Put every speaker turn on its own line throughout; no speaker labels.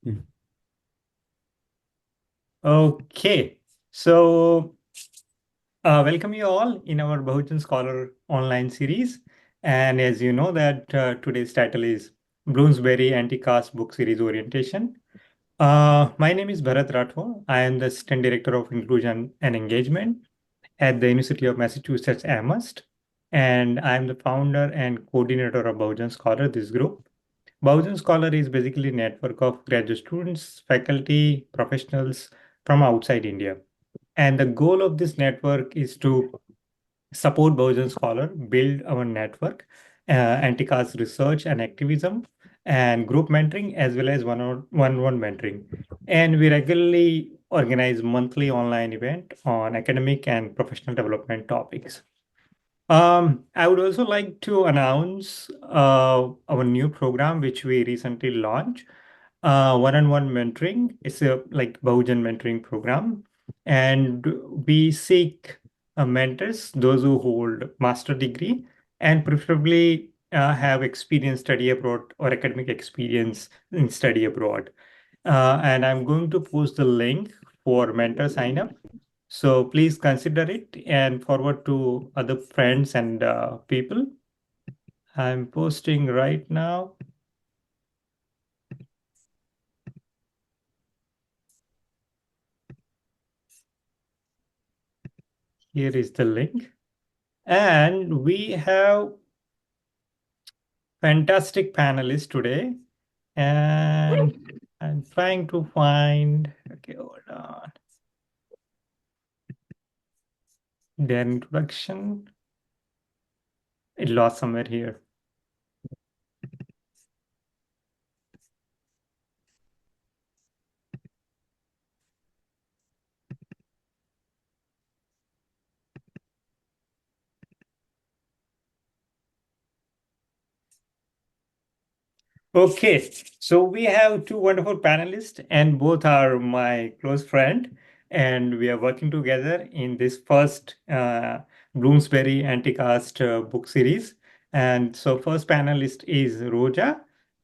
Mm. Okay, so welcome you all in our Bahujan Scholar online series. And as you know that today's title is Bloomsbury Anti-Caste Book Series Orientation. My name is Bharat Rathore. I am the Assistant Director of Inclusion and Engagement at the University of Massachusetts Amherst, and I am the founder and coordinator of Bahujan Scholar, this group. Bahujan Scholar is basically a network of graduate students, faculty, professionals from outside India. And the goal of this network is to support Bahujan Scholar, build our network, anti-caste research and activism, and group mentoring, as well as one-on-one mentoring. And we regularly organize monthly online event on academic and professional development topics. I would also like to announce our new program, which we recently launched, one-on-one mentoring. It's a like Bahujan mentoring program, and we seek mentors, those who hold master degree and preferably have experience study abroad or academic experience in study abroad. And I'm going to post the link for mentor sign up. So please consider it and forward to other friends and people. I'm posting right now. Here is the link. And we have fantastic panelists today. And I'm trying to find, okay, hold on. Their introduction. It lost somewhere here. Okay, so we have two wonderful panelists, and both are my close friend, and we are working together in this first Bloomsbury Anti-Caste book series. And so, first panelist is Roja.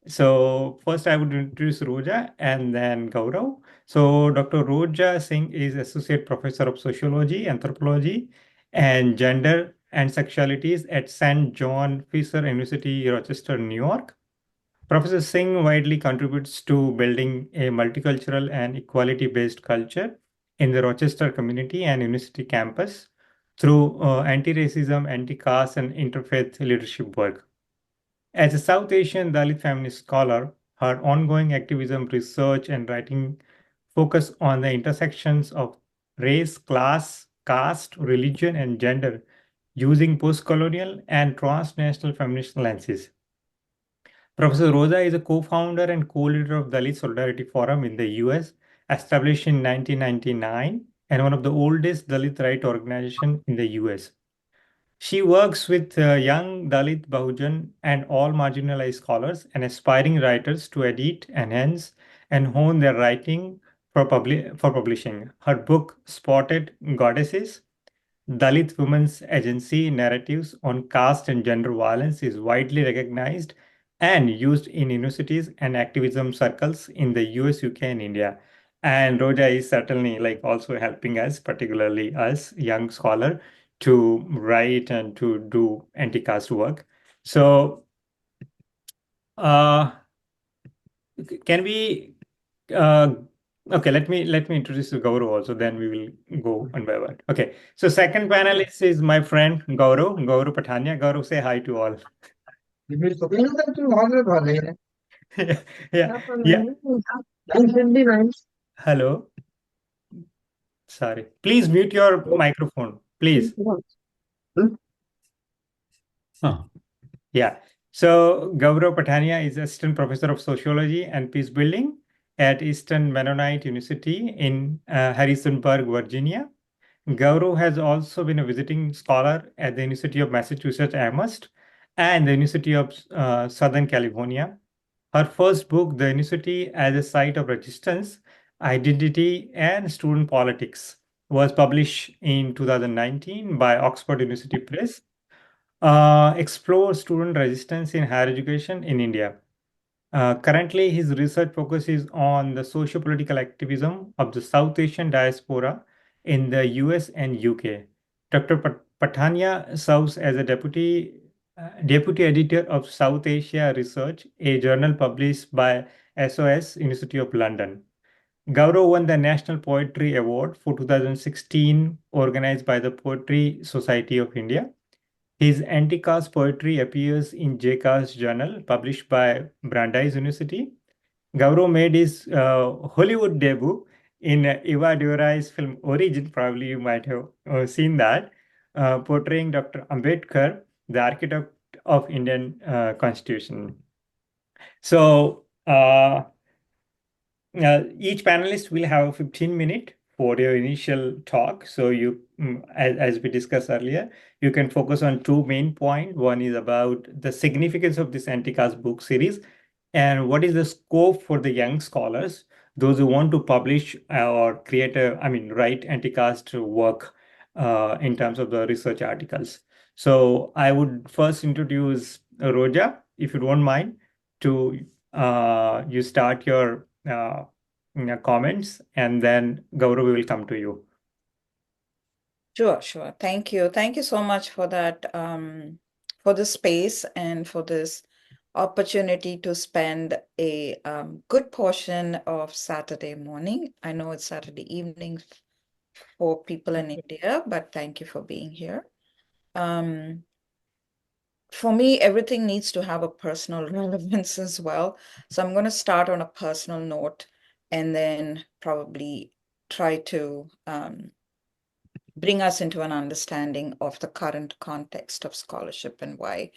So, first I would introduce Roja and then Gaurav. So, Dr. Roja Singh is Associate Professor of Sociology, Anthropology, and Gender and Sexualities at St. John Fisher University, Rochester, New York. Professor Singh widely contributes to building a multicultural and equality-based culture in the Rochester community and university campus through anti-racism, anti-caste, and interfaith leadership work. As a South Asian Dalit feminist scholar, her ongoing activism, research, and writing focus on the intersections of race, class, caste, religion, and gender using post-colonial and transnational feminist lenses. Professor Rosa is a co-founder and co-leader of Dalit Solidarity Forum in the US, established in 1999 and one of the oldest Dalit right organization in the US. She works with young Dalit, Bahujan, and all marginalized scholars and aspiring writers to edit, enhance, and hone their writing for publishing. Her book, Spotted Goddesses, Dalit Women's Agency Narratives on Caste and Gender Violence is widely recognized and used in universities and activism circles in the US, UK, and India. And Roja is certainly like also helping us, particularly us, young scholar, to write and to do anti-caste work. So, uh, can we uh, okay, let me introduce Gaurav also, then we will go one by one. Okay. So second panelist is my friend Gaurav Patania. Gaurav, say hi to all. Yeah, yeah, yeah. Hello. Sorry. Please mute your microphone, please. Huh. Yeah. So Gaurav Patania is Assistant Professor of Sociology and Peace Building at Eastern Mennonite University in Harrisonburg, Virginia. Gaurav has also been a visiting scholar at the University of Massachusetts Amherst and the University of Southern California. Her first book, The University as a Site of Resistance, Identity, and Student Politics, was published in 2019 by Oxford University Press. Explore student resistance in higher education in India. Currently, his research focuses on the socio-political activism of the South Asian diaspora in the US and UK. Dr. Patania serves as a deputy editor of South Asia Research, a journal published by SOS University of London. Gaurav won the National Poetry Award for 2016, organized by the Poetry Society of India. His anti-caste poetry appears in J-Caste Journal, published by Brandeis University. Gaurav made his Hollywood debut in Eva DuVernay's film Origin. Probably you might have seen that, portraying Dr. Ambedkar, the architect of Indian Constitution. So, each panelist will have a 15-minute for your initial talk. So as we discussed earlier, you can focus on two main points. One is about the significance of this anti-caste book series and what is the scope for the young scholars, those who want to publish or write anti-caste work in terms of the research articles. So I would first introduce Roja, if you don't mind, to you start your comments, and then Gaurav will come to you.
Sure, sure. Thank you. Thank you so much for that, for the space and for this opportunity to spend a good portion of Saturday morning. I know it's Saturday evening for people in India, but thank you for being here. For me, everything needs to have a personal relevance as well. So I'm going to start on a personal note and then probably try to bring us into an understanding of the current context of scholarship and why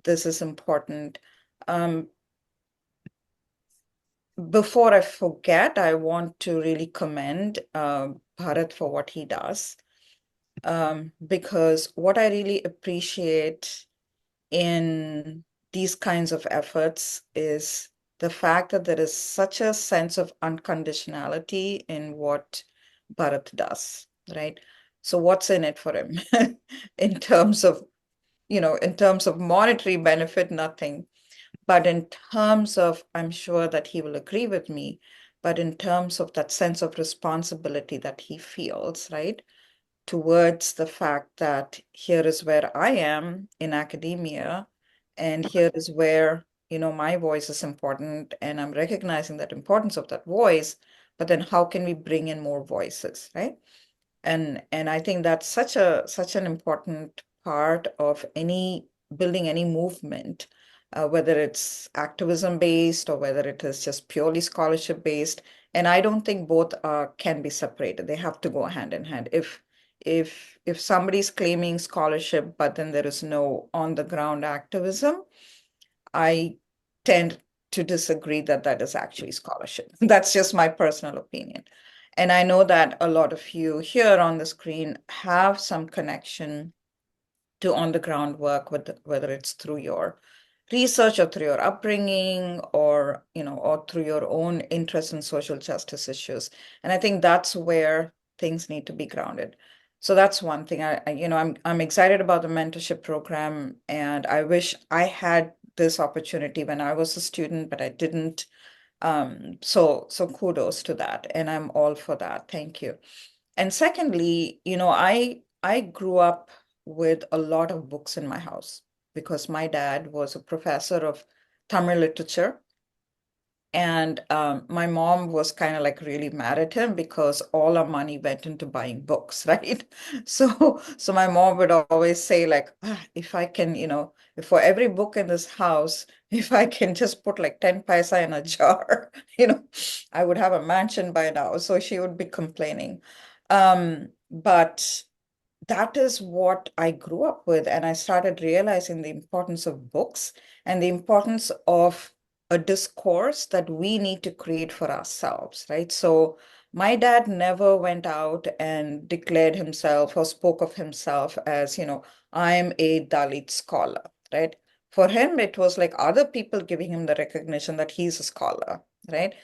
this is important. Before I forget, I want to really commend Bharat for what he does, because what I really appreciate in these kinds of efforts is the fact that there is such a sense of unconditionality in what Bharat does, right? So what's in it for him in terms of, in terms of monetary benefit, nothing. But in terms of, I'm sure that he will agree with me, but in terms of that sense of responsibility that he feels, right? Towards the fact that here is where I am in academia, and here is where, my voice is important, and I'm recognizing that importance of that voice, but then how can we bring in more voices, right? And I think that's such an important part of any building any movement, whether it's activism based or whether it is just purely scholarship based. And I don't think both can be separated. They have to go hand in hand. If somebody's claiming scholarship, but then there is no on the ground activism, I tend to disagree that that is actually scholarship. That's just my personal opinion. And I know that a lot of you here on the screen have some connection to on the ground work, whether it's through your research or through your upbringing or, or through your own interest in social justice issues. And I think that's where things need to be grounded. So that's one thing. I'm excited about the mentorship program, and I wish I had this opportunity when I was a student, but I didn't. So kudos to that, and I'm all for that. Thank you. And secondly, I grew up with a lot of books in my house because my dad was a professor of Tamil literature. And my mom was kind of like really mad at him because all our money went into buying books, right? So my mom would always say like, if I can, if for every book in this house, if I can just put like 10 paisa in a jar, I would have a mansion by now. So she would be complaining. But that is what I grew up with. And I started realizing the importance of books and the importance of a discourse that we need to create for ourselves, right? So my dad never went out and declared himself or spoke of himself as, I'm a Dalit scholar, right? For him, it was like other people giving him the recognition that he's a scholar, right?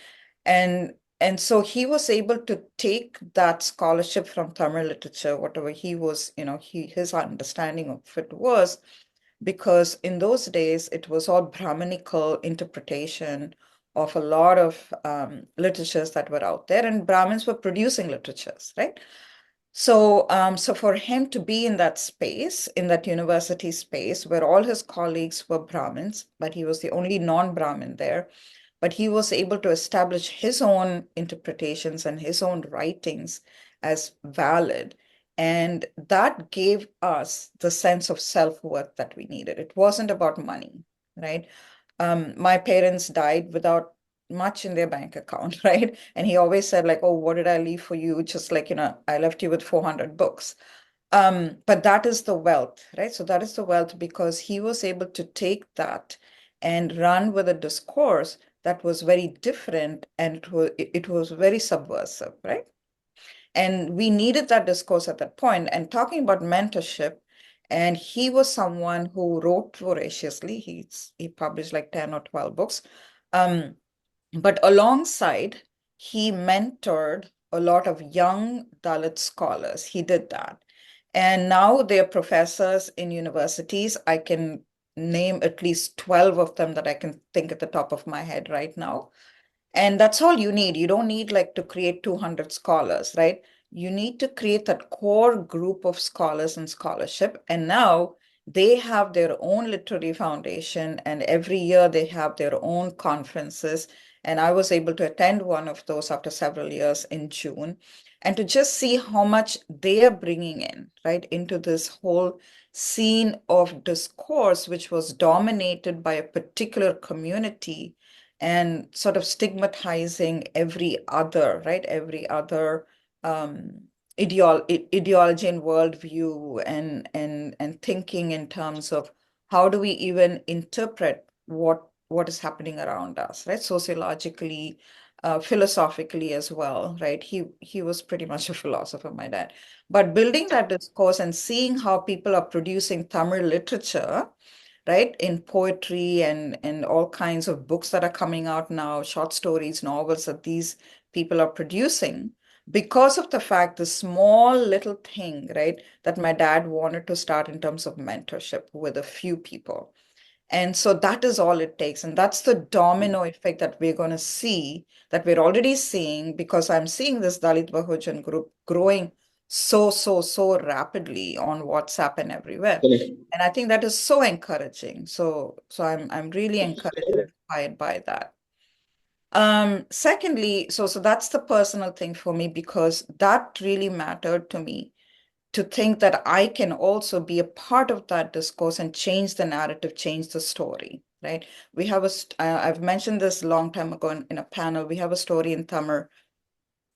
And so he was able to take that scholarship from Tamil literature, whatever he was, his understanding of it was, because in those days it was all Brahminical interpretation of a lot of literatures that were out there, and Brahmins were producing literatures, right? So for him to be in that space, in that university space where all his colleagues were Brahmins, but he was the only non-Brahmin there, but he was able to establish his own interpretations and his own writings as valid. And that gave us the sense of self-worth that we needed. It wasn't about money, right? My parents died without much in their bank account, right? And he always said, like, oh, what did I leave for you? Just like, I left you with 400 books. But that is the wealth, right? So that is the wealth because he was able to take that and run with a discourse that was very different, and it was very subversive, right? And we needed that discourse at that point. And talking about mentorship, and he was someone who wrote voraciously. He published like 10 or 12 books. Um, but alongside, he mentored a lot of young Dalit scholars. He did that. And now they're professors in universities. I can name at least 12 of them that I can think at the top of my head right now. And that's all you need. You don't need like to create 200 scholars, right? You need to create that core group of scholars and scholarship. And now they have their own literary foundation, and every year they have their own conferences. And I was able to attend one of those after several years in June, and to just see how much they are bringing in, right, into this whole scene of discourse, which was dominated by a particular community and sort of stigmatizing every other, right? Every other ideology and worldview, and thinking in terms of how do we even interpret what is happening around us, right? Sociologically, philosophically as well, right? He was pretty much a philosopher, my dad. But building that discourse and seeing how people are producing Tamil literature, right, in poetry and all kinds of books that are coming out now, short stories, novels that these people are producing, because of the fact, the small little thing, right, that my dad wanted to start in terms of mentorship with a few people. And so that is all it takes. And that's the domino effect that we're going to see, that we're already seeing, because I'm seeing this Dalit Bahujan group growing so rapidly on WhatsApp and everywhere.
Correct.
And I think that is so encouraging. So I'm really encouraged and inspired by that. Secondly, so that's the personal thing for me, because that really mattered to me, to think that I can also be a part of that discourse and change the narrative, change the story, right? We have I've mentioned this a long time ago in a panel. We have a story in Tamil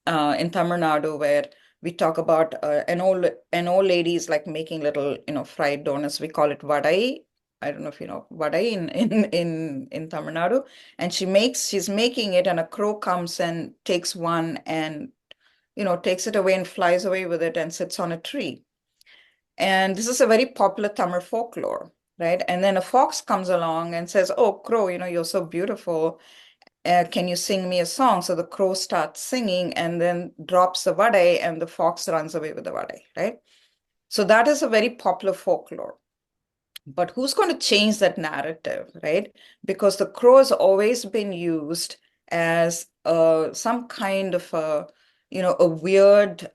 Nadu where we talk about an old lady is like making little, fried donuts. We call it vadai. I don't know if you know vadai in Tamil Nadu. And she's making it, and a crow comes and takes one and takes it away and flies away with it and sits on a tree. And this is a very popular Tamil folklore, right? And then a fox comes along and says, "Oh, crow, you're so beautiful. Can you sing me a song?" So the crow starts singing and then drops the vade, and the fox runs away with the vade, right? So that is a very popular folklore. But who's going to change that narrative, right? Because the crow has always been used as some kind of a weird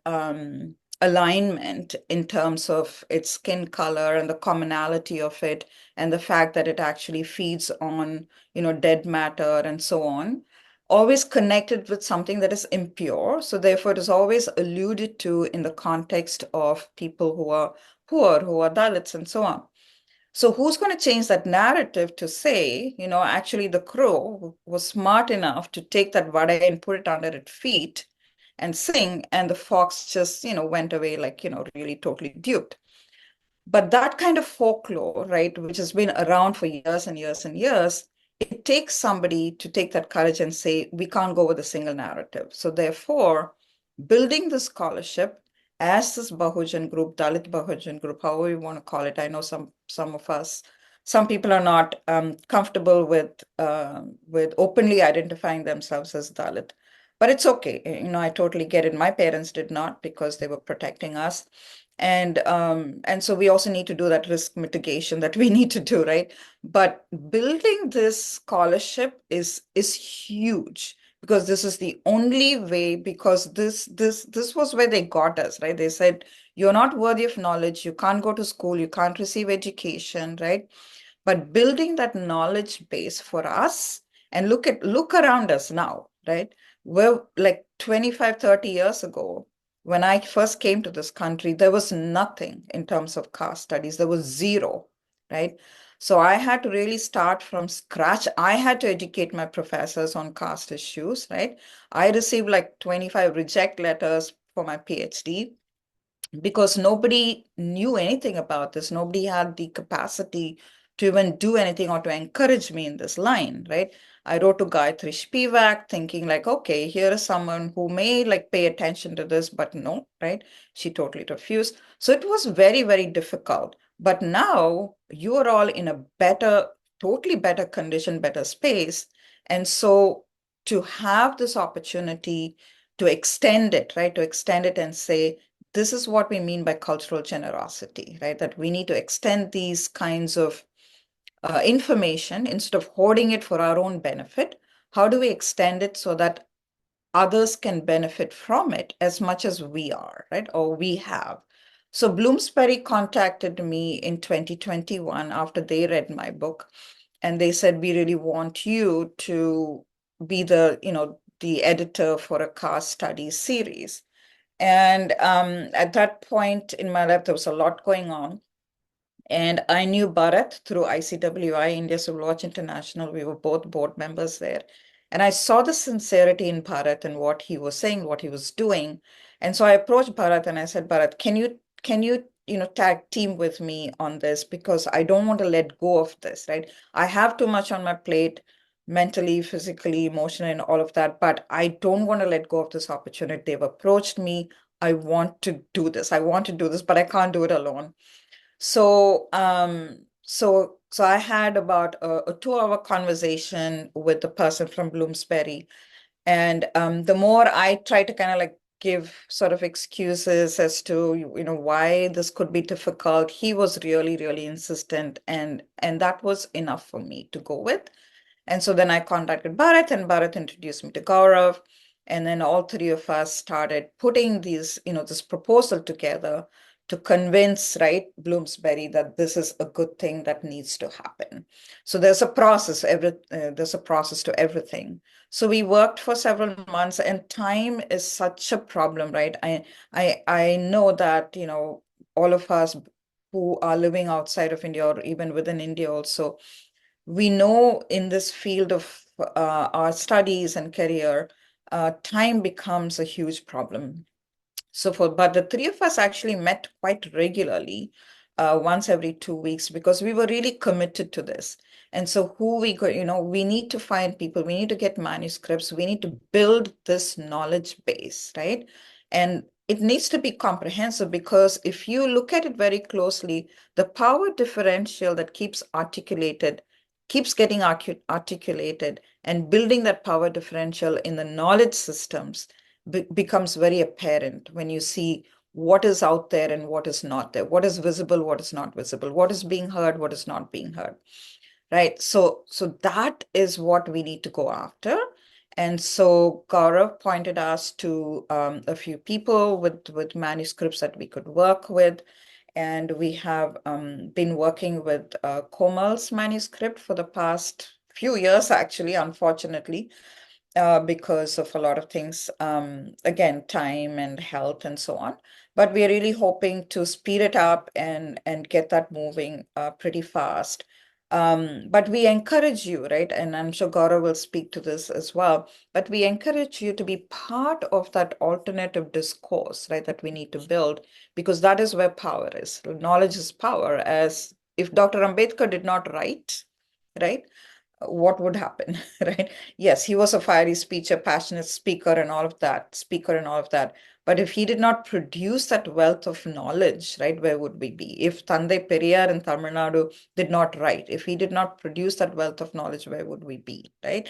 alignment in terms of its skin color and the commonality of it, and the fact that it actually feeds on, dead matter and so on. Always connected with something that is impure. So therefore, it is always alluded to in the context of people who are poor, who are Dalits, and so on. So who's going to change that narrative to say, actually the crow was smart enough to take that vada and put it under its feet and sing, and the fox just, went away like, really totally duped. But that kind of folklore, right, which has been around for years and years and years, it takes somebody to take that courage and say, we can't go with a single narrative. So therefore, building the scholarship as this Bahujan group, Dalit Bahujan group, however you want to call it. I know some of us, some people are not comfortable with openly identifying themselves as Dalit, but it's okay. I totally get it. My parents did not, because they were protecting us. And so we also need to do that risk mitigation that we need to do, right? But building this scholarship is huge because this is the only way, because this was where they got us, right? They said, you're not worthy of knowledge, you can't go to school, you can't receive education, right? But building that knowledge base for us, and look around us now, right? We're like 25, 30 years ago, when I first came to this country, there was nothing in terms of caste studies. There was zero, right? So I had to really start from scratch. I had to educate my professors on caste issues, right? I received like 25 reject letters for my PhD because nobody knew anything about this. Nobody had the capacity to even do anything or to encourage me in this line, right? I wrote to Gayatri Spivak thinking like, okay, here is someone who may like pay attention to this, but no, right? She totally refused. So it was very, very difficult. But now you are all in a better, totally better condition, better space. And so to have this opportunity to extend it, right? To extend it and say, this is what we mean by cultural generosity, right? That we need to extend these kinds of information instead of hoarding it for our own benefit. How do we extend it so that others can benefit from it as much as we are, right? Or we have. So Bloomsbury contacted me in 2021 after they read my book, and they said, we really want you to be the editor for a caste studies series. And at that point in my life, there was a lot going on. And I knew Bharat through ICWI, India Civil Watch International. We were both board members there. And I saw the sincerity in Bharat and what he was saying, what he was doing. And so I approached Bharat and I said, Bharat, can you tag team with me on this? Because I don't want to let go of this, right? I have too much on my plate, mentally, physically, emotionally, and all of that, but I don't want to let go of this opportunity. They've approached me. I want to do this. I want to do this, but I can't do it alone. So I had about a 2 hour conversation with the person from Bloomsbury. And the more I try to kind of like give sort of excuses as to, why this could be difficult, he was really, really insistent. And that was enough for me to go with. And so then I contacted Bharat, and Bharat introduced me to Gaurav. And then all three of us started putting this proposal together to convince, right, Bloomsbury that this is a good thing that needs to happen. So there's a process to everything. So we worked for several months, and time is such a problem, right? I know that, all of us who are living outside of India or even within India also, we know in this field of our studies and career, time becomes a huge problem. But the three of us actually met quite regularly, once every 2 weeks, because we were really committed to this. And so we need to find people, we need to get manuscripts, we need to build this knowledge base, right? And it needs to be comprehensive, because if you look at it very closely, the power differential that keeps getting articulated, and building that power differential in the knowledge systems becomes very apparent when you see what is out there and what is not there, what is visible, what is not visible, what is being heard, what is not being heard, right? So that is what we need to go after. And so Gaurav pointed us to a few people with manuscripts that we could work with. And we have been working with Komal's manuscript for the past few years, actually, unfortunately, because of a lot of things, again, time and health and so on. But we are really hoping to speed it up and get that moving pretty fast. But we encourage you, right? And I'm sure Gaurav will speak to this as well. But we encourage you to be part of that alternative discourse, right, that we need to build, because that is where power is. Knowledge is power. As if Dr. Ambedkar did not write, right? What would happen, right? Yes, he was a fiery speaker, passionate speaker and all of that. But if he did not produce that wealth of knowledge, right, where would we be? If Tande Periyar in Tamil Nadu did not write, if he did not produce that wealth of knowledge, where would we be, right?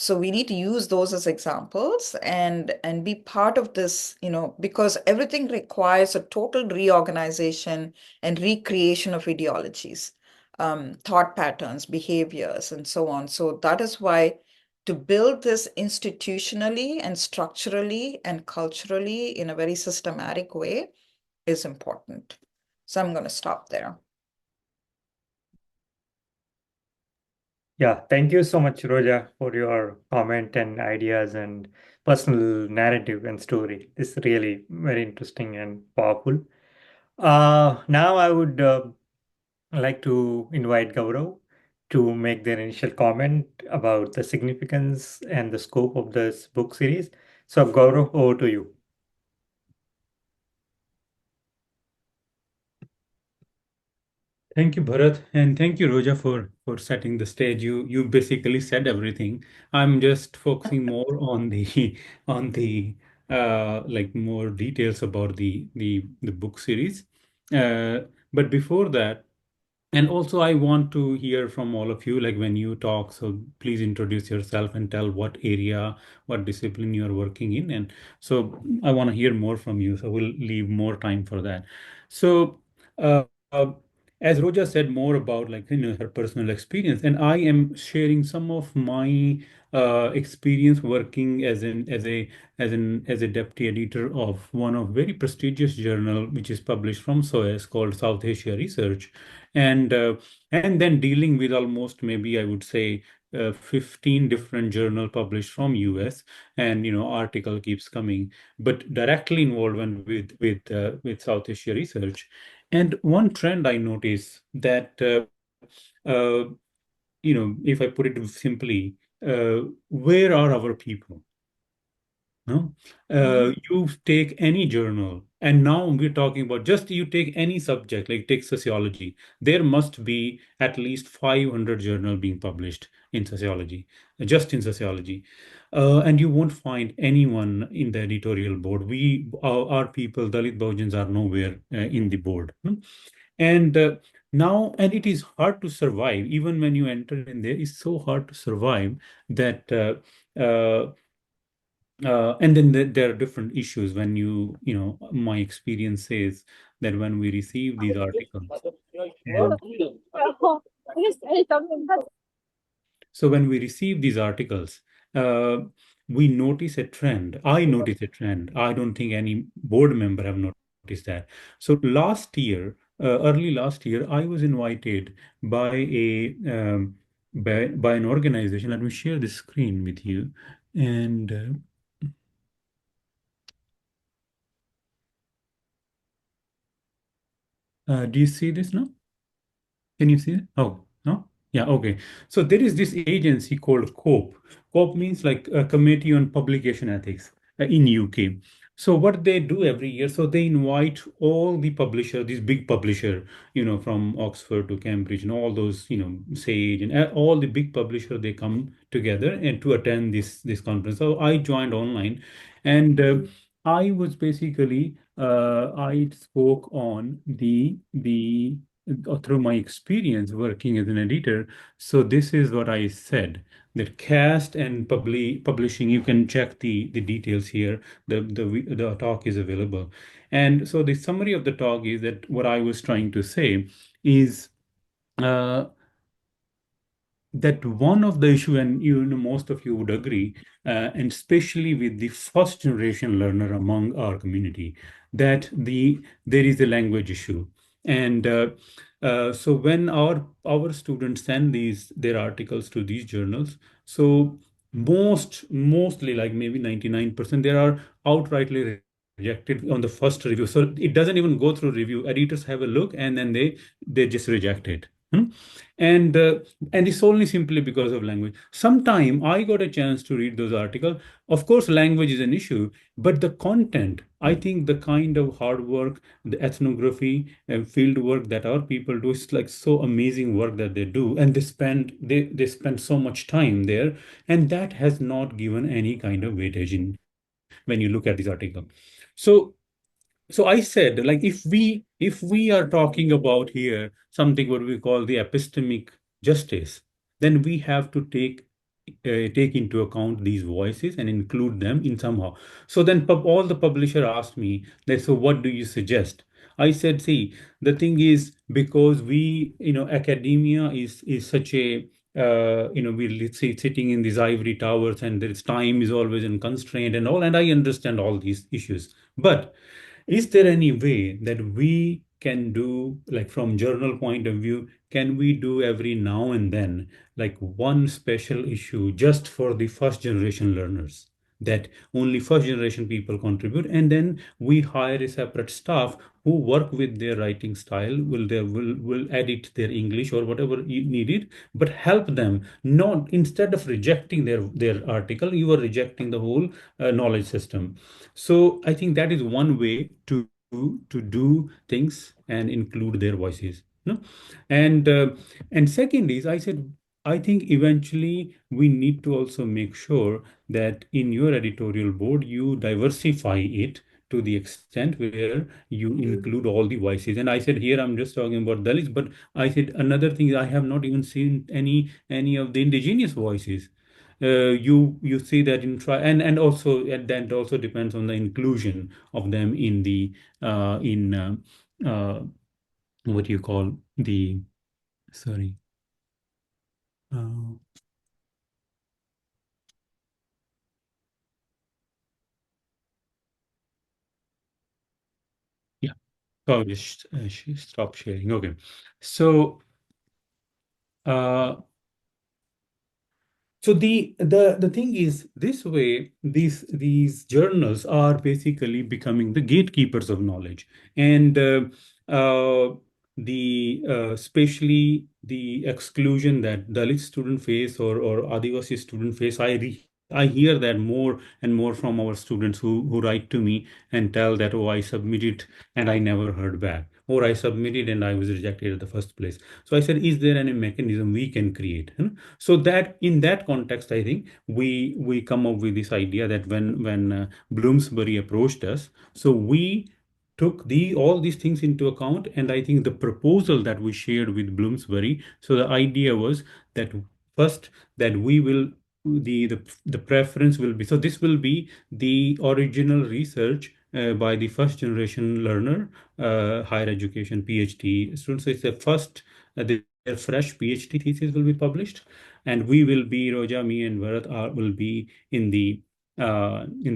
So we need to use those as examples and be part of this, because everything requires a total reorganization and recreation of ideologies, thought patterns, behaviors, and so on. So that is why to build this institutionally and structurally and culturally in a very systematic way is important. So I'm going to stop there.
Yeah, thank you so much, Roja, for your comment and ideas and personal narrative and story. It's really very interesting and powerful. Now I would like to invite Gaurav to make their initial comment about the significance and the scope of this book series. So, Gaurav, over to you.
Thank you, Bharat, and thank you, Roja, for setting the stage. You basically said everything. I'm just focusing more on the on the like more details about the book series. Uh, but before that, and also, I want to hear from all of you, like when you talk, so please introduce yourself and tell what area, what discipline you are working in. And so I want to hear more from you. So we'll leave more time for that. So, uh, as Roja said more about like her personal experience, and I am sharing some of my experience working as a deputy editor of one of very prestigious journal which is published from SOAS called South Asia Research, and and then dealing with almost maybe I would say 15 different journal published from US, and article keeps coming, but directly involved with South Asia Research. And one trend I notice that uh, if I put it simply, where are our people? No,
Mhm.
you take any journal, and now we're talking about just you take any subject, like take sociology. There must be at least 500 journal being published in sociology, just in sociology, and you won't find anyone in the editorial board. Our people, Dalit Bahujans, are nowhere in the board. And now, and it is hard to survive. Even when you enter in there, it's so hard to survive that. And then there are different issues when my experience says that when we receive these articles, and so when we receive these articles, uh, we notice a trend. I notice a trend. I don't think any board member have noticed that. So last year, early last year, I was invited by by an organization. Let me share the screen with you. And do you see this now? Can you see it? Oh, no? Yeah, okay. So there is this agency called COPE. COPE means like a Committee on Publication Ethics in UK. So what they do every year, so they invite all the publisher, these big publisher, from Oxford to Cambridge and all those, Sage and all the big publisher, they come together and to attend this conference. So I joined online, and I was basically I spoke on the through my experience working as an editor. So this is what I said, that cast and publishing, you can check the details here. The talk is available. And so the summary of the talk is that what I was trying to say is uh, that one of the issue, and most of you would agree, and especially with the first generation learner among our community, that there is a language issue. And so when our students send their articles to these journals, so mostly like maybe 99%, they are outrightly rejected on the first review. So it doesn't even go through review. Editors have a look and then they just reject it. Hmm? And and it's only simply because of language. Sometime I got a chance to read those articles. Of course, language is an issue, but the content, I think the kind of hard work, the ethnography and field work that our people do, is like so amazing work that they do, and they spend so much time there, and that has not given any kind of weightage in when you look at this article. So so I said, like, if we are talking about here something what we call the epistemic justice, then we have to take take into account these voices and include them in somehow. So then all the publisher asked me that, so what do you suggest? I said, see, the thing is, because academia is such a we're sitting in these ivory towers, and there is time is always in constraint and all, and I understand all these issues. But is there any way that we can do, like from journal point of view, can we do every now and then, like one special issue just for the first generation learners? That only first generation people contribute, and then we hire a separate staff who work with their writing style, will edit their English or whatever needed, but help them. Not instead of rejecting their article, you are rejecting the whole knowledge system. So I think that is one way to do things and include their voices. No? And second is, I said, I think eventually we need to also make sure that in your editorial board you diversify it to the extent where you include all the voices. And I said, here I'm just talking about Dalits, but I said another thing is I have not even seen any of the indigenous voices. You see that in try and also that also depends on the inclusion of them in the in uh, what you call the sorry uh, yeah. Oh, just she stopped sharing. Okay, so uh, so the thing is, this way, these journals are basically becoming the gatekeepers of knowledge, and uh, the especially the exclusion that Dalit student face or Adivasi student face. I hear that more and more from our students who write to me and tell that, oh, I submitted and I never heard back, or I submitted and I was rejected at the first place. So I said, is there any mechanism we can create? So that in that context, I think we come up with this idea that when Bloomsbury approached us, so we took all these things into account, and I think the proposal that we shared with Bloomsbury. So the idea was that first, that we will the preference will be, so this will be the original research by the first generation learner, higher education PhD students. So it's the first their fresh PhD thesis will be published, and we will be, Roja, me, and Bharat will be in the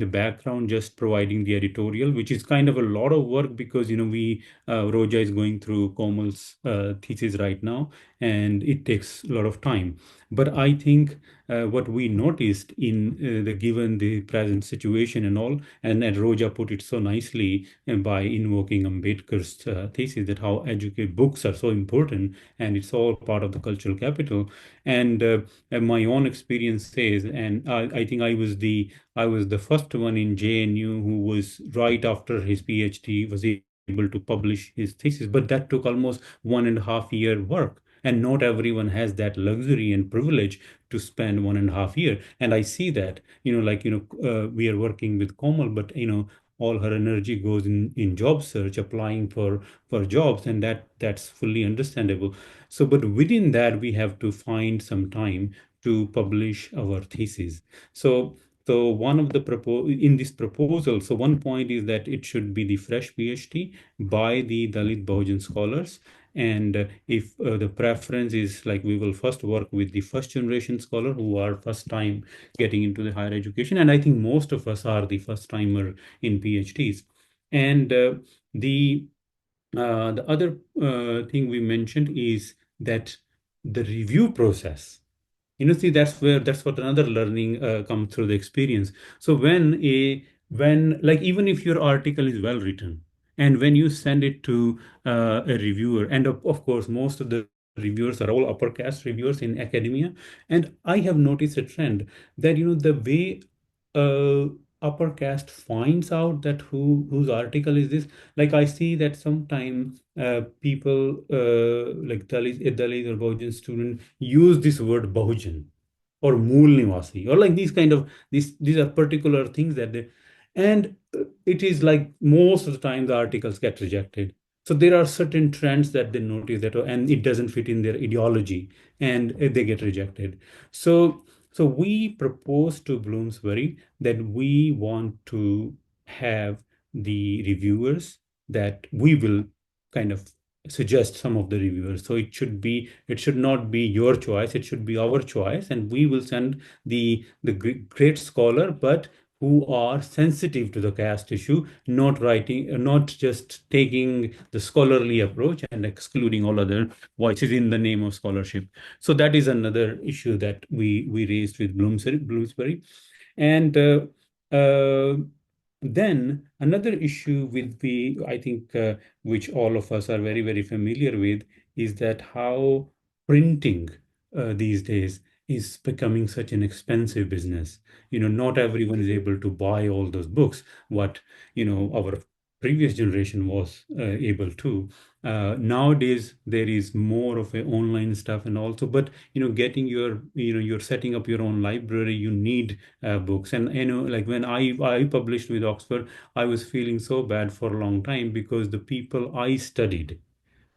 background, just providing the editorial, which is kind of a lot of work because we Roja is going through Komal's thesis right now, and it takes a lot of time. But I think what we noticed in the given the present situation and all, and Roja put it so nicely by invoking Ambedkar's thesis, that how educate books are so important, and it's all part of the cultural capital. And my own experience says, and I think I was the first one in JNU who was right after his PhD was able to publish his thesis, but that took almost 1.5 year work. And not everyone has that luxury and privilege to spend 1.5 year. And I see that, we are working with Komal, but all her energy goes in job search, applying for jobs, and that's fully understandable. So, but within that, we have to find some time to publish our thesis. So, so one of the in this proposal, so one point is that it should be the fresh PhD by the Dalit Bahujan scholars. And if the preference is like, we will first work with the first generation scholar who are first time getting into the higher education. And I think most of us are the first timer in PhDs. And the other thing we mentioned is that the review process. See, that's what another learning comes through the experience. So when like, even if your article is well written, and when you send it to a reviewer, and of course most of the reviewers are all upper caste reviewers in academia, and I have noticed a trend that the way uh, upper caste finds out that whose article is this. Like, I see that sometimes people like Dalit or Bahujan student use this word Bahujan or Mool Nivasi, or like these kind of these are particular things that they, and it is like most of the time the articles get rejected. So there are certain trends that they notice that, and it doesn't fit in their ideology, and they get rejected. So So we propose to Bloomsbury that we want to have the reviewers that we will kind of suggest some of the reviewers. So it should not be your choice, it should be our choice, and we will send the great scholar, but who are sensitive to the caste issue, not writing, not just taking the scholarly approach and excluding all other voices in the name of scholarship. So that is another issue that we raised with Bloomsbury. And uh, then another issue with I think, which all of us are very, very familiar with, is that how printing these days is becoming such an expensive business. Not everyone is able to buy all those books, what, our previous generation was able to. Nowadays, there is more of a online stuff and also, but getting you're setting up your own library, you need books. And like when I published with Oxford, I was feeling so bad for a long time because the people I studied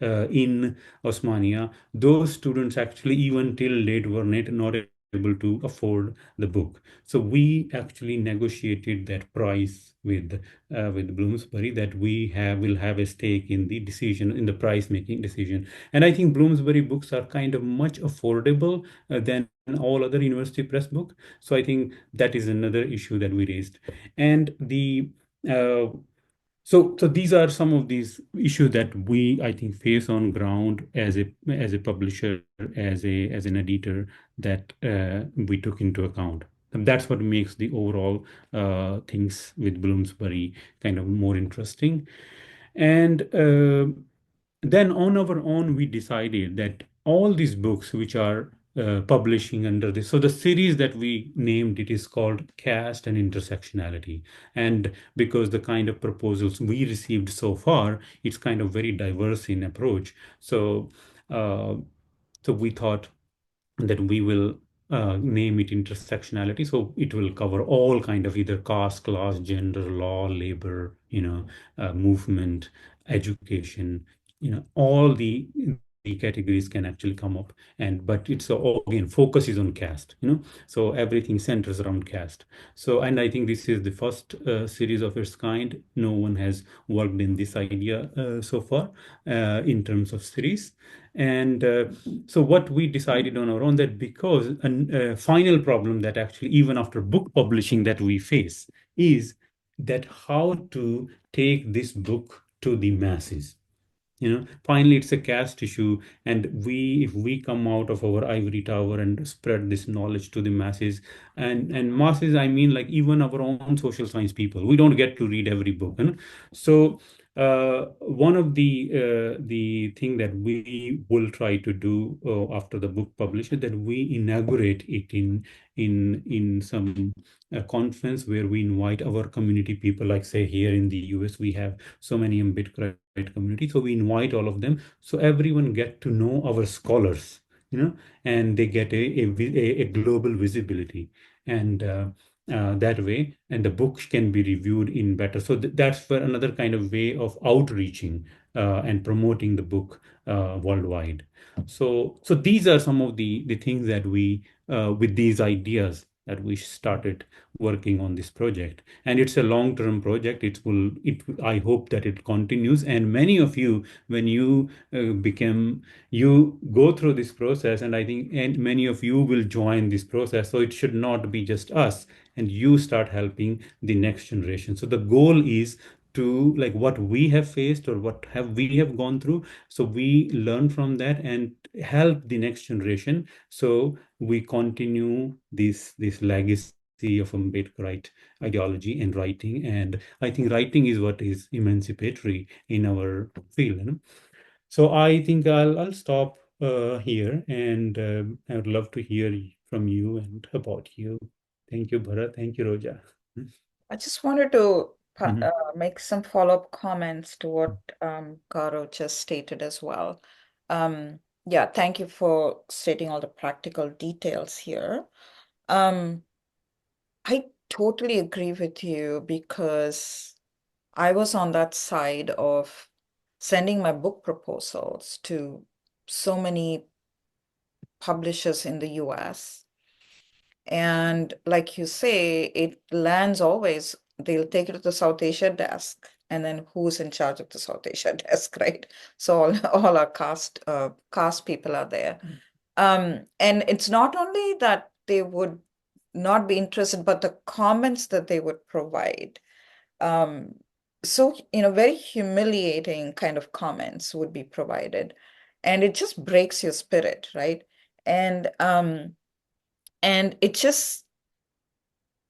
in Osmania, those students actually even till date were not able to afford the book. So we actually negotiated that price with Bloomsbury, that we will have a stake in the decision, in the price making decision. And I think Bloomsbury books are kind of much affordable than all other university press book. So I think that is another issue that we raised. And the uh, so these are some of these issues that we, I think, face on ground as a publisher, as an editor, that we took into account. And that's what makes the overall things with Bloomsbury kind of more interesting. And then on our own, we decided that all these books which are publishing under this, so the series that we named it is called Caste and Intersectionality. And because the kind of proposals we received so far, it's kind of very diverse in approach. Uh, so we thought that we will name it intersectionality, so it will cover all kind of either caste, class, gender, law, labor, movement, education, all the categories can actually come up. And but it's again, focus is on caste, so everything centers around caste. So, and I think this is the first series of its kind. No one has worked in this idea so far in terms of series. And so what we decided on our own, that because a final problem that actually even after book publishing that we face is that how to take this book to the masses. Finally, it's a caste issue, and if we come out of our ivory tower and spread this knowledge to the masses, and masses, I mean, like even our own social science people, we don't get to read every book. So one of the thing that we will try to do after the book publishes, that we inaugurate it in some conference where we invite our community people, like say here in the US, we have so many Ambedkarite community. So we invite all of them. So everyone get to know our scholars, and they get a global visibility. And that way, and the books can be reviewed in better. So that's for another kind of way of outreaching and promoting the book worldwide. So these are some of the things that we, with these ideas, that we started working on this project. And it's a long-term project. I hope that it continues. And many of you, when you go through this process, and I think and many of you will join this process. So it should not be just us, and you start helping the next generation. So the goal is to, like, what we have faced or what have we have gone through, so we learn from that and help the next generation, so we continue this legacy of Ambedkarite ideology and writing. And I think writing is what is emancipatory in our field. So I think I'll stop here, and I would love to hear from you and about you. Thank you, Bharat. Thank you, Roja.
I just wanted to
Mhm.
make some follow-up comments to what Garo just stated as well. Yeah, thank you for stating all the practical details here. Um, I totally agree with you because I was on that side of sending my book proposals to so many publishers in the US. And like you say, it lands always, they'll take it to the South Asia desk. And then who's in charge of the South Asia desk, right? So all our caste people are there. And it's not only that they would not be interested, but the comments that they would provide. Um, so, very humiliating kind of comments would be provided. And it just breaks your spirit, right? And it just,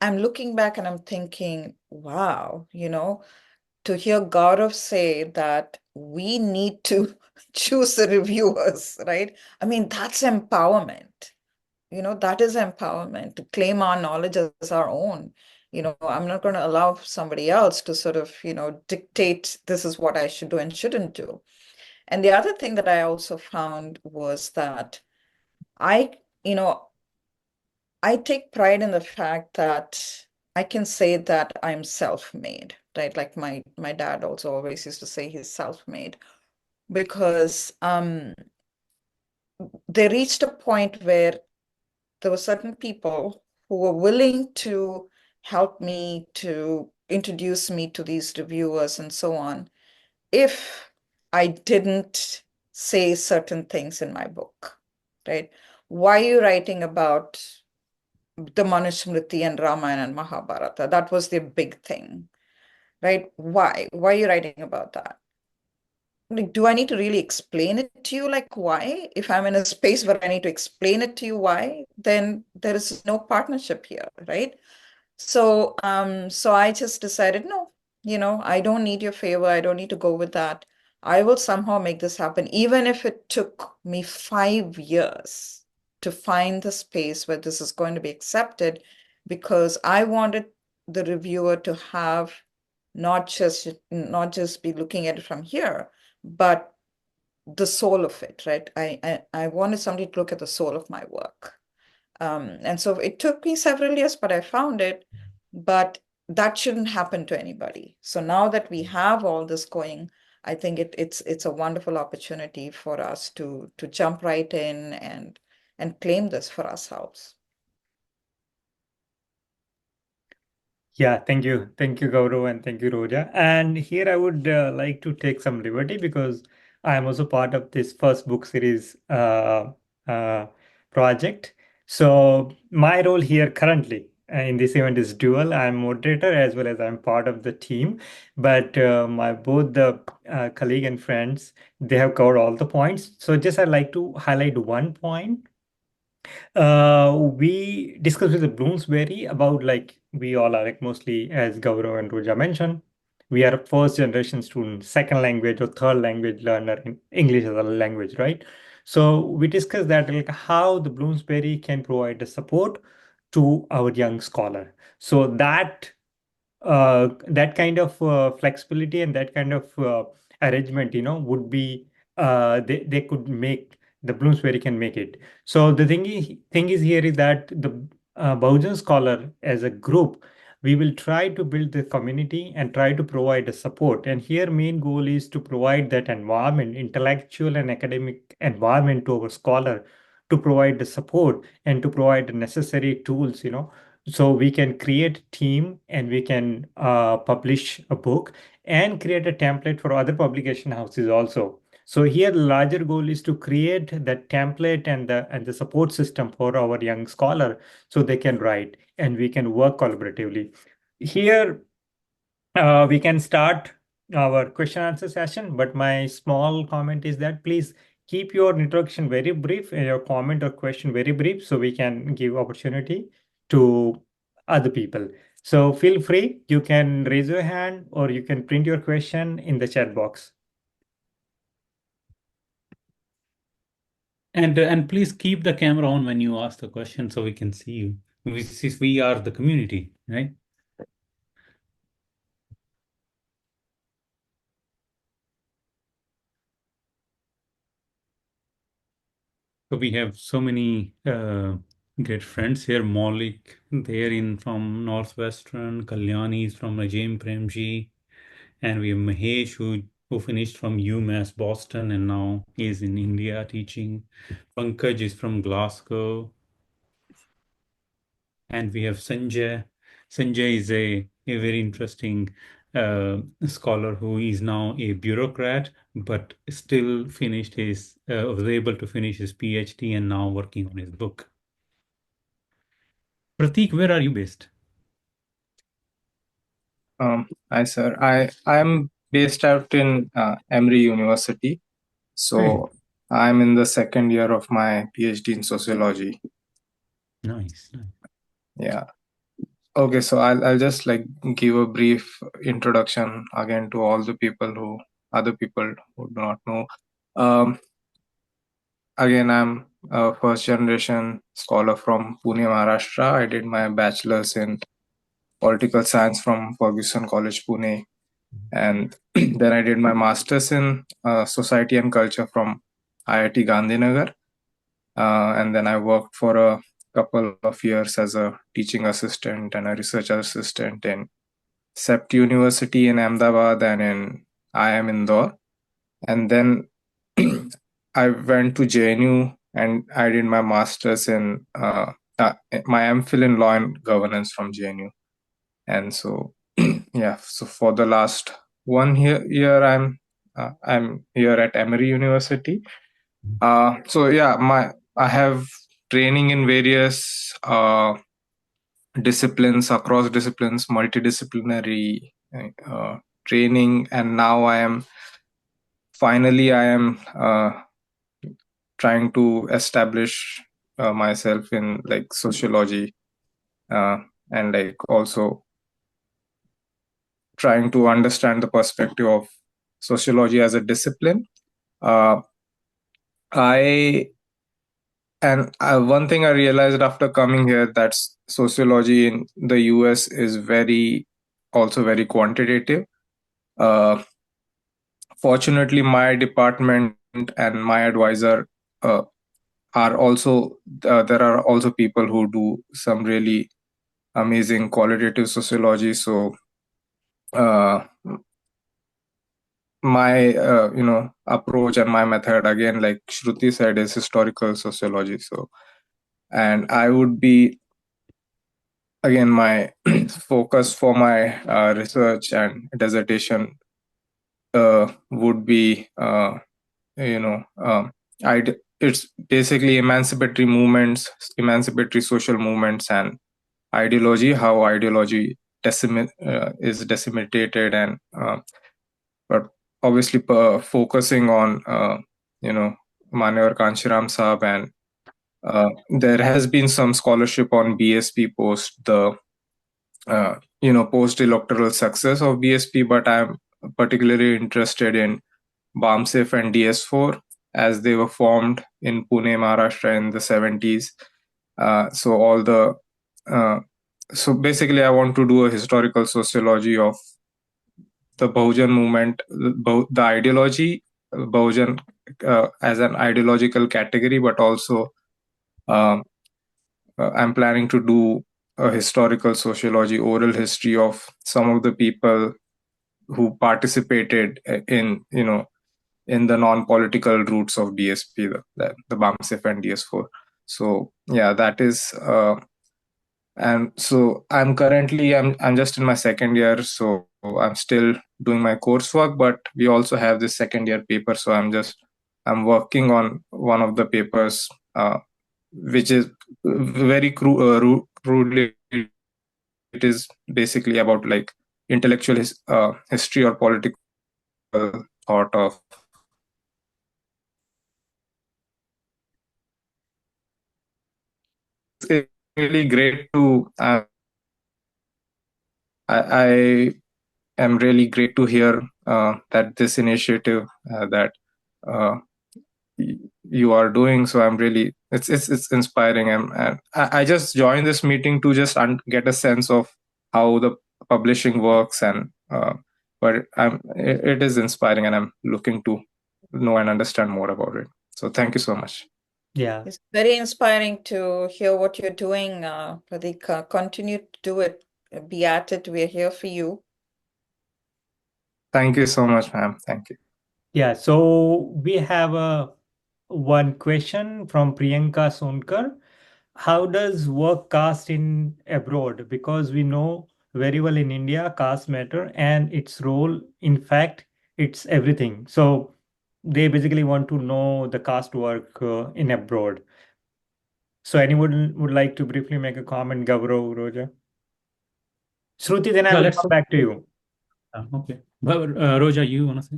I'm looking back and I'm thinking, wow, to hear Gaurav say that we need to choose the reviewers, right? I mean, that's empowerment. That is empowerment to claim our knowledge as our own. I'm not going to allow somebody else to sort of, dictate this is what I should do and shouldn't do. And the other thing that I also found was that I, you know, I take pride in the fact that I can say that I'm self-made, right? Like my dad also always used to say he's self-made because they reached a point where there were certain people who were willing to help me to introduce me to these reviewers and so on if I didn't say certain things in my book, right? Why are you writing about the Manusmriti and Ramayana and Mahabharata? That was the big thing, right? Why? Why are you writing about that? Like, do I need to really explain it to you? Like, why? If I'm in a space where I need to explain it to you, why? Then there is no partnership here, right? So I just decided, no, I don't need your favor. I don't need to go with that. I will somehow make this happen, even if it took me 5 years to find the space where this is going to be accepted, because I wanted the reviewer to have not just be looking at it from here, but the soul of it, right? I wanted somebody to look at the soul of my work. And so it took me several years, but I found it. But that shouldn't happen to anybody. So now that we have all this going, I think it's a wonderful opportunity for us to jump right in and claim this for ourselves.
Yeah, thank you. Thank you, Gaurav, and thank you, Roja. And here I would like to take some liberty because I am also part of this first book series uh, project. So my role here currently in this event is dual. I'm moderator as well as I'm part of the team. But my both the colleague and friends, they have covered all the points. So just I'd like to highlight one point. We discussed with the Bloomsbury about like we all are like mostly as Gaurav and Roja mentioned, we are a first generation student, second language or third language learner in English as a language, right? So we discussed that like how the Bloomsbury can provide the support to our young scholar. So that kind of flexibility and that kind of arrangement, would be they could make the Bloomsbury can make it. So the thing is here is that the Bahujan Scholar as a group, we will try to build the community and try to provide a support. And here main goal is to provide that environment, intellectual and academic environment to our scholar to provide the support and to provide the necessary tools, so we can create a team and we can publish a book and create a template for other publication houses also. So here the larger goal is to create that template and the support system for our young scholar so they can write and we can work collaboratively. Here we can start our question answer session, but my small comment is that please keep your introduction very brief and your comment or question very brief so we can give opportunity to other people. So feel free, you can raise your hand or you can print your question in the chat box.
And please keep the camera on when you ask the question so we can see you. We are the community, right? So we have so many great friends here. Maulik there in from Northwestern, Kalyani is from Ajay Premji, and we have Mahesh who finished from UMass Boston and now is in India teaching. Pankaj is from Glasgow. And we have Sanjay. Sanjay is a very interesting scholar who is now a bureaucrat, but still was able to finish his PhD and now working on his book. Pratik, where are you based?
Hi, sir. I am based out in Emory University.
Great.
So I'm in the second year of my PhD in sociology.
Nice.
Yeah. Okay, so I'll just like give a brief introduction again to all the other people who do not know. Um, Again, I'm a first generation scholar from Pune, Maharashtra. I did my bachelor's in political science from Ferguson College, Pune. And then I did my master's in society and culture from IIT Gandhinagar. And then I worked for a couple of years as a teaching assistant and a research assistant in CEPT University in Ahmedabad and in IIM Indore. And then I went to JNU and I did my master's in my MPhil in law and governance from JNU. And so, yeah, so for the last 1 year, I'm here at Emory University. So yeah, I have training in various disciplines, across disciplines, multidisciplinary training, and now I am trying to establish myself in like sociology, and like also trying to understand the perspective of sociology as a discipline. Uh, I One thing I realized after coming here that sociology in the US is also very quantitative. Fortunately, my department and my advisor there are also people who do some really amazing qualitative sociology. So uh, my approach and my method, again, like Shruti said, is historical sociology. So, and I would be, again, my focus for my research and dissertation would be it's basically emancipatory social movements and ideology, how ideology is disseminated, and but obviously focusing on Manevar Kanshiram Saab, and there has been some scholarship on BSP post the post electoral success of BSP, but I'm particularly interested in BAMSIF and DS4 as they were formed in Pune, Maharashtra in the 70s. So basically, I want to do a historical sociology of the Bahujan movement, the ideology, Bahujan as an ideological category, but also um, I'm planning to do a historical sociology, oral history of some of the people who participated in the non-political roots of BSP, the BAMSIF and DS4. So yeah, that is. And so I'm just in my second year, so I'm still doing my coursework, but we also have this second year paper. So I'm working on one of the papers, which is very crudely, it is basically about like intellectual history or political thought of. It's really great to I am really great to hear that this initiative that uh, you are doing. So I'm really it's inspiring, and I just joined this meeting to just get a sense of how the publishing works, and but it is inspiring, and I'm looking to know and understand more about it. So thank you so much.
Yeah.
It's very inspiring to hear what you're doing, Pratik. Continue to do it. Be at it. We're here for you.
Thank you so much, ma'am. Thank you.
Yeah, so we have one question from Priyanka Sonkar. how does work caste in abroad? Because we know very well in India, caste matter and its role, in fact, it's everything. So they basically want to know the caste work in abroad. So anyone would like to briefly make a comment, Gaurav, Roja? Shruti, then I
Yeah,
will
let's.
come back to you.
Okay. But Roja, you wanna say?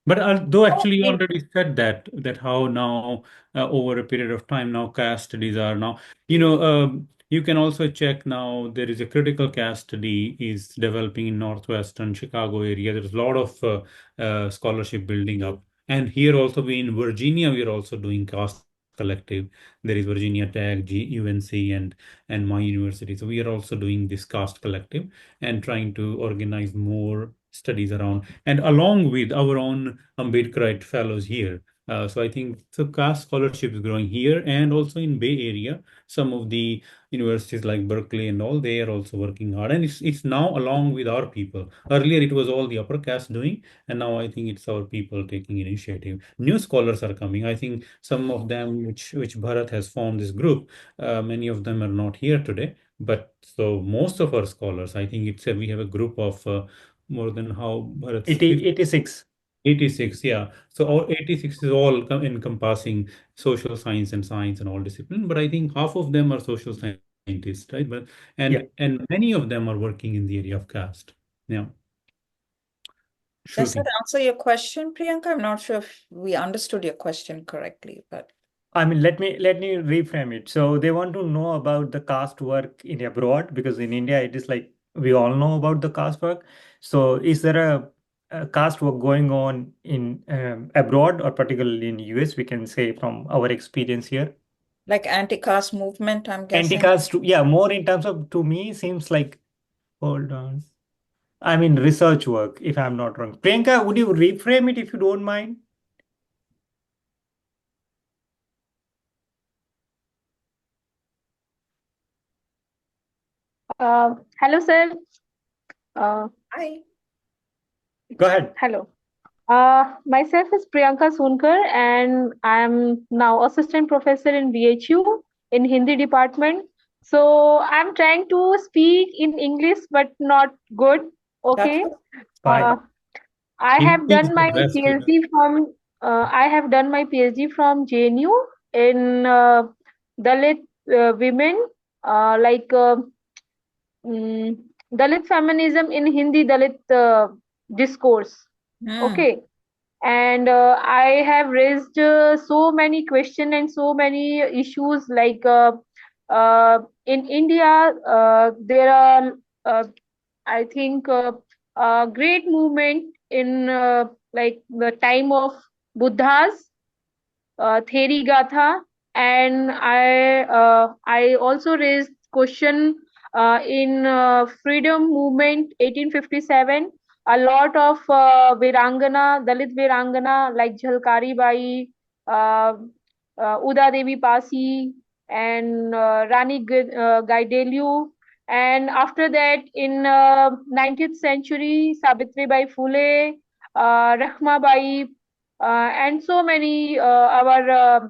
But though actually you
Okay.
already said that how now over a period of time now caste studies are now you can also check now there is a critical caste study is developing in northwestern Chicago area. There's a lot of scholarship building up, and here also we in Virginia we are also doing caste collective. There is Virginia Tech, UNC, and my university. So we are also doing this caste collective and trying to organize more studies around and along with our own Ambedkarite fellows here. So I think the caste scholarship is growing here and also in Bay Area. Some of the universities like Berkeley and all, they are also working hard. And it's now along with our people. Earlier it was all the upper caste doing, and now I think it's our people taking initiative. New scholars are coming. I think some of them, which Bharat has formed this group, many of them are not here today. But so most of our scholars, I think we have a group of more than how Bharat's
86.
86, yeah. So all 86 is all encompassing social science and science and all discipline. But I think half of them are social scientists, right? But
Yeah.
and many of them are working in the area of caste. Yeah.
Does that
Shruti.
answer your question, Priyanka? I'm not sure if we understood your question correctly, but
I mean, let me reframe it. So they want to know about the caste work in abroad because in India it is like we all know about the caste work. So is there a caste work going on in abroad or particularly in US? We can say from our experience here.
like anti-caste movement, I'm guessing.
Anti-caste, yeah, more in terms of to me seems like hold on. I mean research work, if I'm not wrong. Priyanka, would you reframe it if you don't mind?
Hello, sir. Uh,
Hi.
Go ahead.
Hello. Myself is Priyanka Sonkar, and I'm now assistant professor in BHU in Hindi department. So I'm trying to speak in English, but not good.
That's
Okay.
Fine.
Uh, I have
Hindi is
done
the
my
best.
PhD from JNU in Dalit women, like mm, Dalit feminism in Hindi Dalit discourse.
Hmm.
Okay. And I have raised so many questions and so many issues like in India, there are, I think, a great movement in like the time of Buddhas, Theri Gatha, and I also raised question in freedom movement 1857. A lot of Virangana, Dalit Virangana like Jhalkari Bai, uh, Uda Devi Pasi, and Rani Gaidelu. And after that, in 19th century, Sabitri Bai Phule, Rahma Bai, and so many our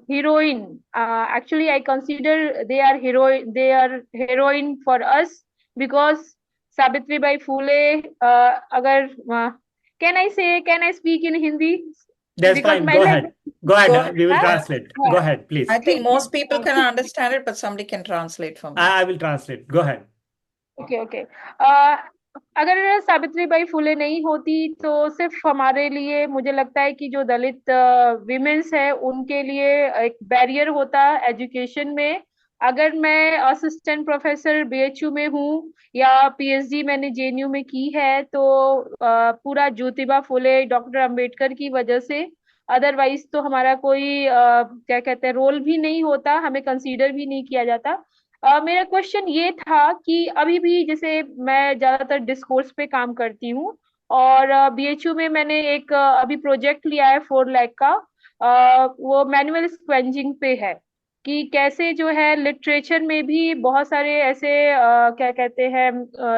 heroine. Actually, I consider they are heroine. They are heroine for us because Sabitri Bai Phule. Agar can I say? Can I speak in Hindi?
That's
Because
fine.
my
Go
language.
ahead. Go ahead.
Go ahead.
We will
Huh?
translate. Go ahead,
I
please.
think most people can
Yeah.
understand it, but somebody can translate for me.
I will translate. Go ahead.
Okay okay अगर Savitri by फुले नहीं होती तो सिर्फ हमारे लिए मुझे लगता है कि जो दलित विमेन्स है उनके लिए एक बैरियर होता एजुकेशन में अगर मैं असिस्टेंट प्रोफेसर बीएचयू में हूँ या पीएचडी मैंने जेएनयू में की है तो पूरा ज्योतिबा फुले डॉक्टर अंबेडकर की वजह से अदरवाइज तो हमारा कोई क्या कहते हैं रोल भी नहीं होता हमें कंसीडर भी नहीं किया जाता मेरा क्वेश्चन ये था कि अभी भी जैसे मैं ज्यादातर डिस्कोर्स पे काम करती हूँ और बीएचयू में मैंने एक अभी प्रोजेक्ट लिया है 4 लाख का वो मैनुअल स्क्वेंजिंग पे है कि कैसे जो है लिटरेचर में भी बहुत सारे ऐसे क्या कहते हैं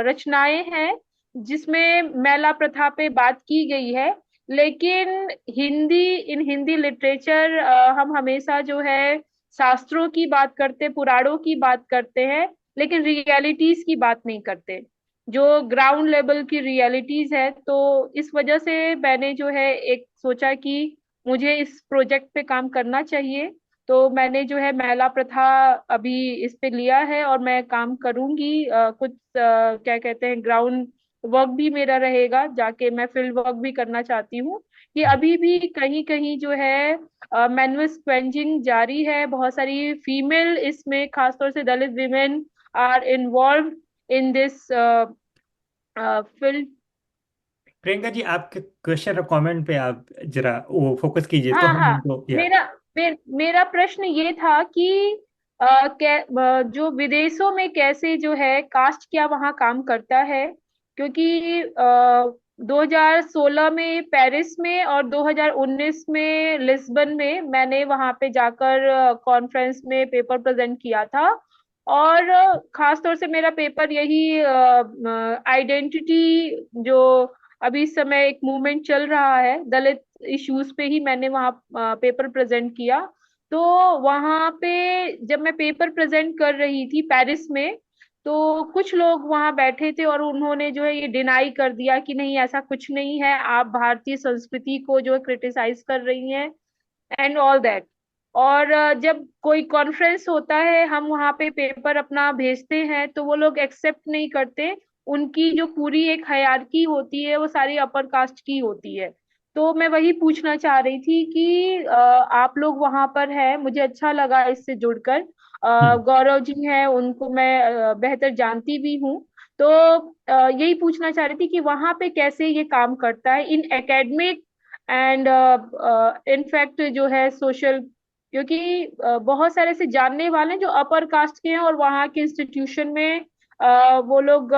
रचनाएं हैं जिसमें मैला प्रथा पे बात की गई है लेकिन हिंदी इन हिंदी लिटरेचर हम हमेशा जो है शास्त्रों की बात करते, पुराणों की बात करते हैं, लेकिन रियलिटीज की बात नहीं करते, जो ग्राउंड लेवल की रियलिटीज है। तो इस वजह से मैंने जो है एक सोचा कि मुझे इस प्रोजेक्ट पे काम करना चाहिए। तो मैंने जो है महिला प्रथा अभी इस पे लिया है और मैं काम करूंगी। कुछ क्या कहते हैं, ग्राउंड वर्क भी मेरा रहेगा, जाके मैं फील्ड वर्क भी करना चाहती हूँ। कि अभी भी कहीं कहीं जो है मैनुअल स्क्वेंजिंग जारी है। बहुत सारी फीमेल इसमें, खासतौर से Dalit women are involved in this field.
Priyanka ji, आपके क्वेश्चन और कमेंट पे आप जरा वो फोकस कीजिए तो
हाँ
हम
हाँ,
उनको या
मेरा मेरा प्रश्न ये था कि जो विदेशों में कैसे जो है कास्ट क्या वहाँ काम करता है। क्योंकि 2016 में पेरिस में और 2019 में लिस्बन में मैंने वहाँ पे जाकर कॉन्फ्रेंस में पेपर प्रेजेंट किया था। और खास तौर से मेरा पेपर यही आइडेंटिटी, जो अभी इस समय एक मूवमेंट चल रहा है दलित इश्यूज पे, ही मैंने वहाँ पेपर प्रेजेंट किया। तो वहाँ पे जब मैं पेपर प्रेजेंट कर रही थी पेरिस में, तो कुछ लोग वहाँ बैठे थे और उन्होंने जो है ये डिनाई कर दिया कि नहीं, ऐसा कुछ नहीं है, आप भारतीय संस्कृति को जो है क्रिटिसाइज कर रही हैं एंड ऑल दैट। और जब कोई कॉन्फ्रेंस होता है, हम वहाँ पे पेपर अपना भेजते हैं, तो वो लोग एक्सेप्ट नहीं करते। उनकी जो पूरी एक हायरार्की होती है वो सारी अपर कास्ट की होती है। तो मैं वही पूछना चाह रही थी कि आप लोग वहां पर हैं, मुझे अच्छा लगा इससे जुड़कर।
हम्म,
गौरव जी हैं, उनको मैं बेहतर जानती भी हूँ। तो यही पूछना चाह रही थी कि वहां पे कैसे ये काम करता है इन एकेडमिक एंड इनफैक्ट जो है सोशल। क्योंकि बहुत सारे से जानने वाले हैं जो अपर कास्ट के हैं और वहाँ के इंस्टीट्यूशन में वो लोग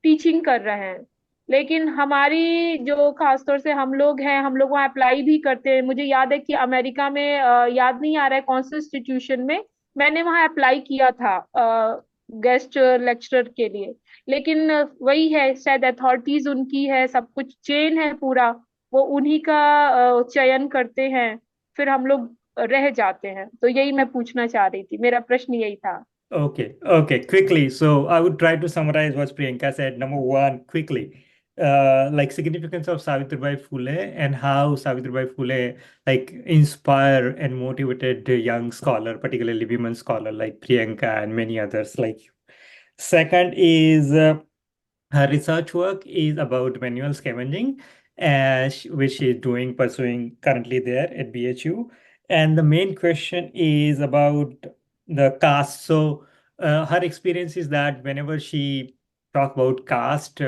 टीचिंग कर रहे हैं। लेकिन हमारी जो खासतौर से हम लोग हैं, हम लोग वहाँ अप्लाई भी करते हैं। मुझे याद है कि अमेरिका में याद नहीं आ रहा है कौन से इंस्टीट्यूशन में, मैंने वहाँ अप्लाई किया था गेस्ट लेक्चरर के लिए। लेकिन वही है, शायद अथॉरिटीज उनकी है, सब कुछ चेन है पूरा, वो उन्हीं का चयन करते हैं, फिर हम लोग रह जाते हैं। तो यही मैं पूछना चाह रही थी, मेरा प्रश्न यही था।
Okay, okay, quickly. So I would try to summarize what Priyanka said. Number one, quickly, like significance of Savitribai Phule and how Savitribai Phule like inspire and motivated the young scholar, particularly women scholar like Priyanka and many others like you. Second is her research work is about manual scavenging, which she is doing, pursuing currently there at BHU. And the main question is about the caste. So her experience is that whenever she talk about caste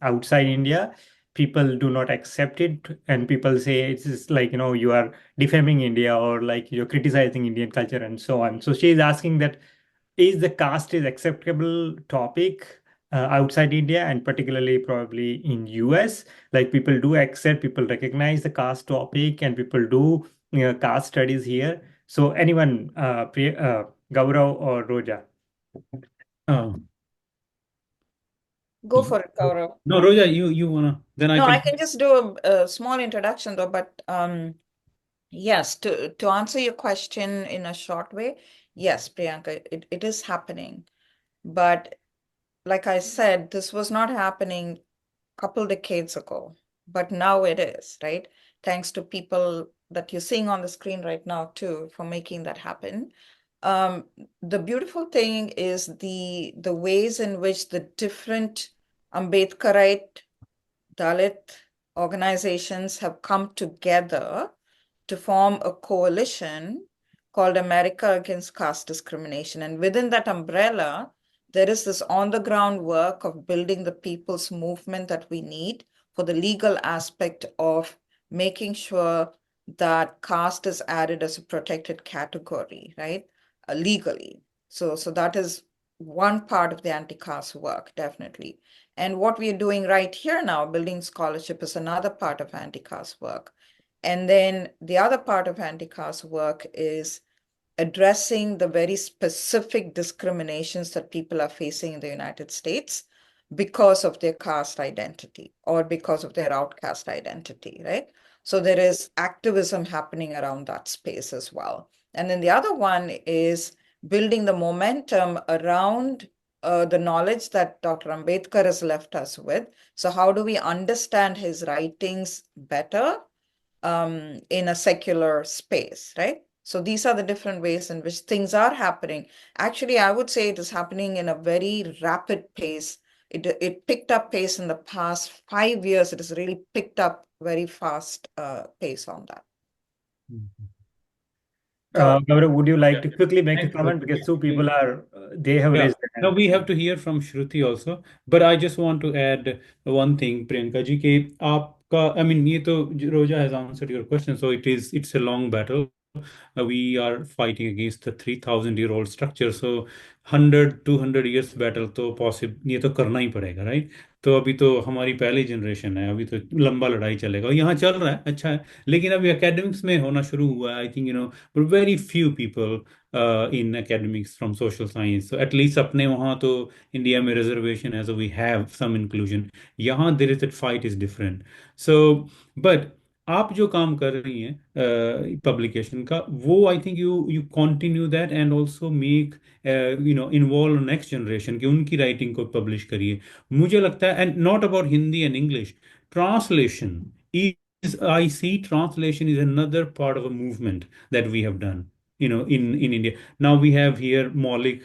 outside India, people do not accept it, and people say it's just like you are defaming India or like you're criticizing Indian culture and so on. So she is asking that is the caste is acceptable topic outside India and particularly probably in US. Like people do accept, people recognize the caste topic, and people do caste studies here. So anyone, Gaurav or Roja?
oh,
Go for it, Gaurav.
no, Roja, you wanna, then I
No, I
can.
can just do a small introduction though, but yes, to answer your question in a short way, yes, Priyanka, it is happening. But like I said, this was not happening a couple decades ago, but now it is, right? Thanks to people that you're seeing on the screen right now too, for making that happen. The beautiful thing is the ways in which the different Ambedkarite, Dalit organizations have come together to form a coalition called America Against Caste Discrimination. And within that umbrella, there is this on-the-ground work of building the people's movement that we need for the legal aspect of making sure that caste is added as a protected category, right? Legally. So that is one part of the anti-caste work, definitely. And what we are doing right here now, building scholarship, is another part of anti-caste work. And then the other part of anti-caste work is addressing the very specific discriminations that people are facing in the United States because of their caste identity or because of their outcast identity, right? So there is activism happening around that space as well. And then the other one is building the momentum around the knowledge that Dr. Ambedkar has left us with. So how do we understand his writings better in a secular space, right? So these are the different ways in which things are happening. Actually, I would say it is happening in a very rapid pace. It picked up pace in the past 5 years. It has really picked up very fast pace on that. So
Gaurav, would you like to quickly make a
Thank you.
comment because two people are they have
Yeah.
raised their
Now
hand.
we have to hear from Shruti also, but I just want to add one thing, Priyanka ji, कि आपका, I mean, ये तो Roja has answered your question, so it's a long battle. We are fighting against the 3,000-year-old structure, so 100-200 years battle तो possible ये तो करना ही पड़ेगा, right? तो अभी तो हमारी पहली जनरेशन है, अभी तो लंबा लड़ाई चलेगा, यहाँ चल रहा है, अच्छा है, लेकिन अभी एकेडमिक्स में होना शुरू हुआ है, I think very few people in academics from social science. So at least अपने वहाँ तो इंडिया में reservation है, so we have some inclusion. यहाँ there is that fight is different. So but आप जो काम कर रही हैं पब्लिकेशन का, वो I think you continue that and also make involve next generation कि उनकी राइटिंग को पब्लिश करिए. मुझे लगता है, and not about Hindi and English, translation is, I see translation is another part of a movement that we have done, in India. Now we have here Maulik.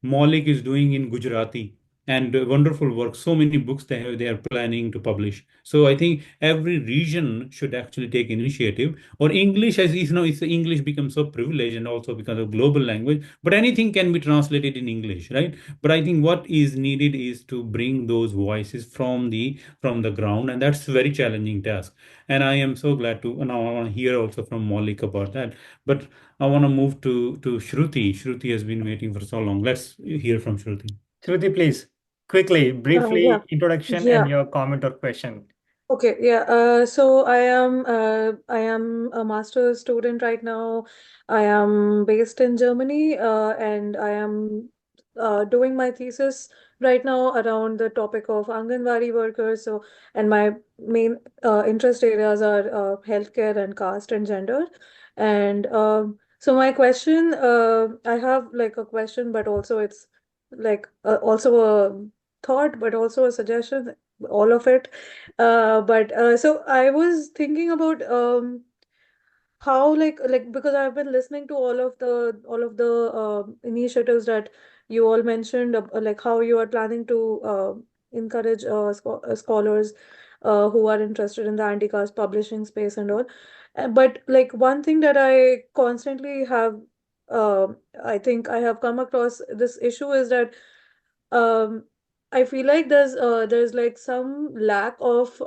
Maulik is doing in Gujarati and wonderful work. So many books they are planning to publish. So I think every region should actually take initiative. Or English, as it's English becomes so privileged and also becomes a global language. But anything can be translated in English, right? But I think what is needed is to bring those voices from the ground, and that's a very challenging task. And I am so glad to now I want to hear also from Maulik about that. But I want to move to Shruti. Shruti has been waiting for so long. Let's hear from Shruti.
Shruti, please, quickly,
Yeah,
briefly, introduction and
yeah.
your comment or question.
Okay, yeah. So I am a master's student right now. I am based in Germany, and I am doing my thesis right now around the topic of Anganwadi workers. So, and my main interest areas are healthcare and caste and gender. And so my question, I have like a question, but also it's like also a thought, but also a suggestion, all of it. But so I was thinking about how like because I've been listening to all of the initiatives that you all mentioned, like how you are planning to encourage scholars who are interested in the anti-caste publishing space and all. But like one thing that I constantly have, uh, I think I have come across this issue is that um, I feel like there's like some lack of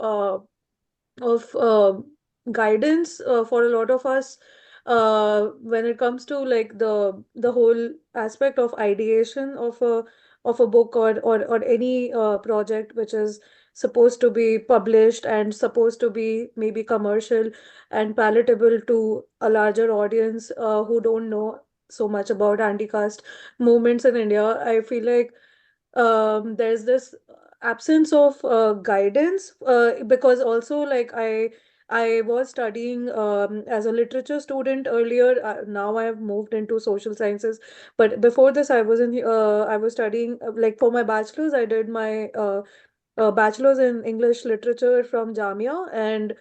guidance for a lot of us when it comes to like the whole aspect of ideation of a book or any project which is supposed to be published and supposed to be maybe commercial and palatable to a larger audience who don't know so much about anti-caste movements in India. I feel like there's this absence of guidance because also like I was studying as a literature student earlier. Now I have moved into social sciences, but before this I was studying like for my bachelor's. I did my bachelor's in English literature from Jamia, and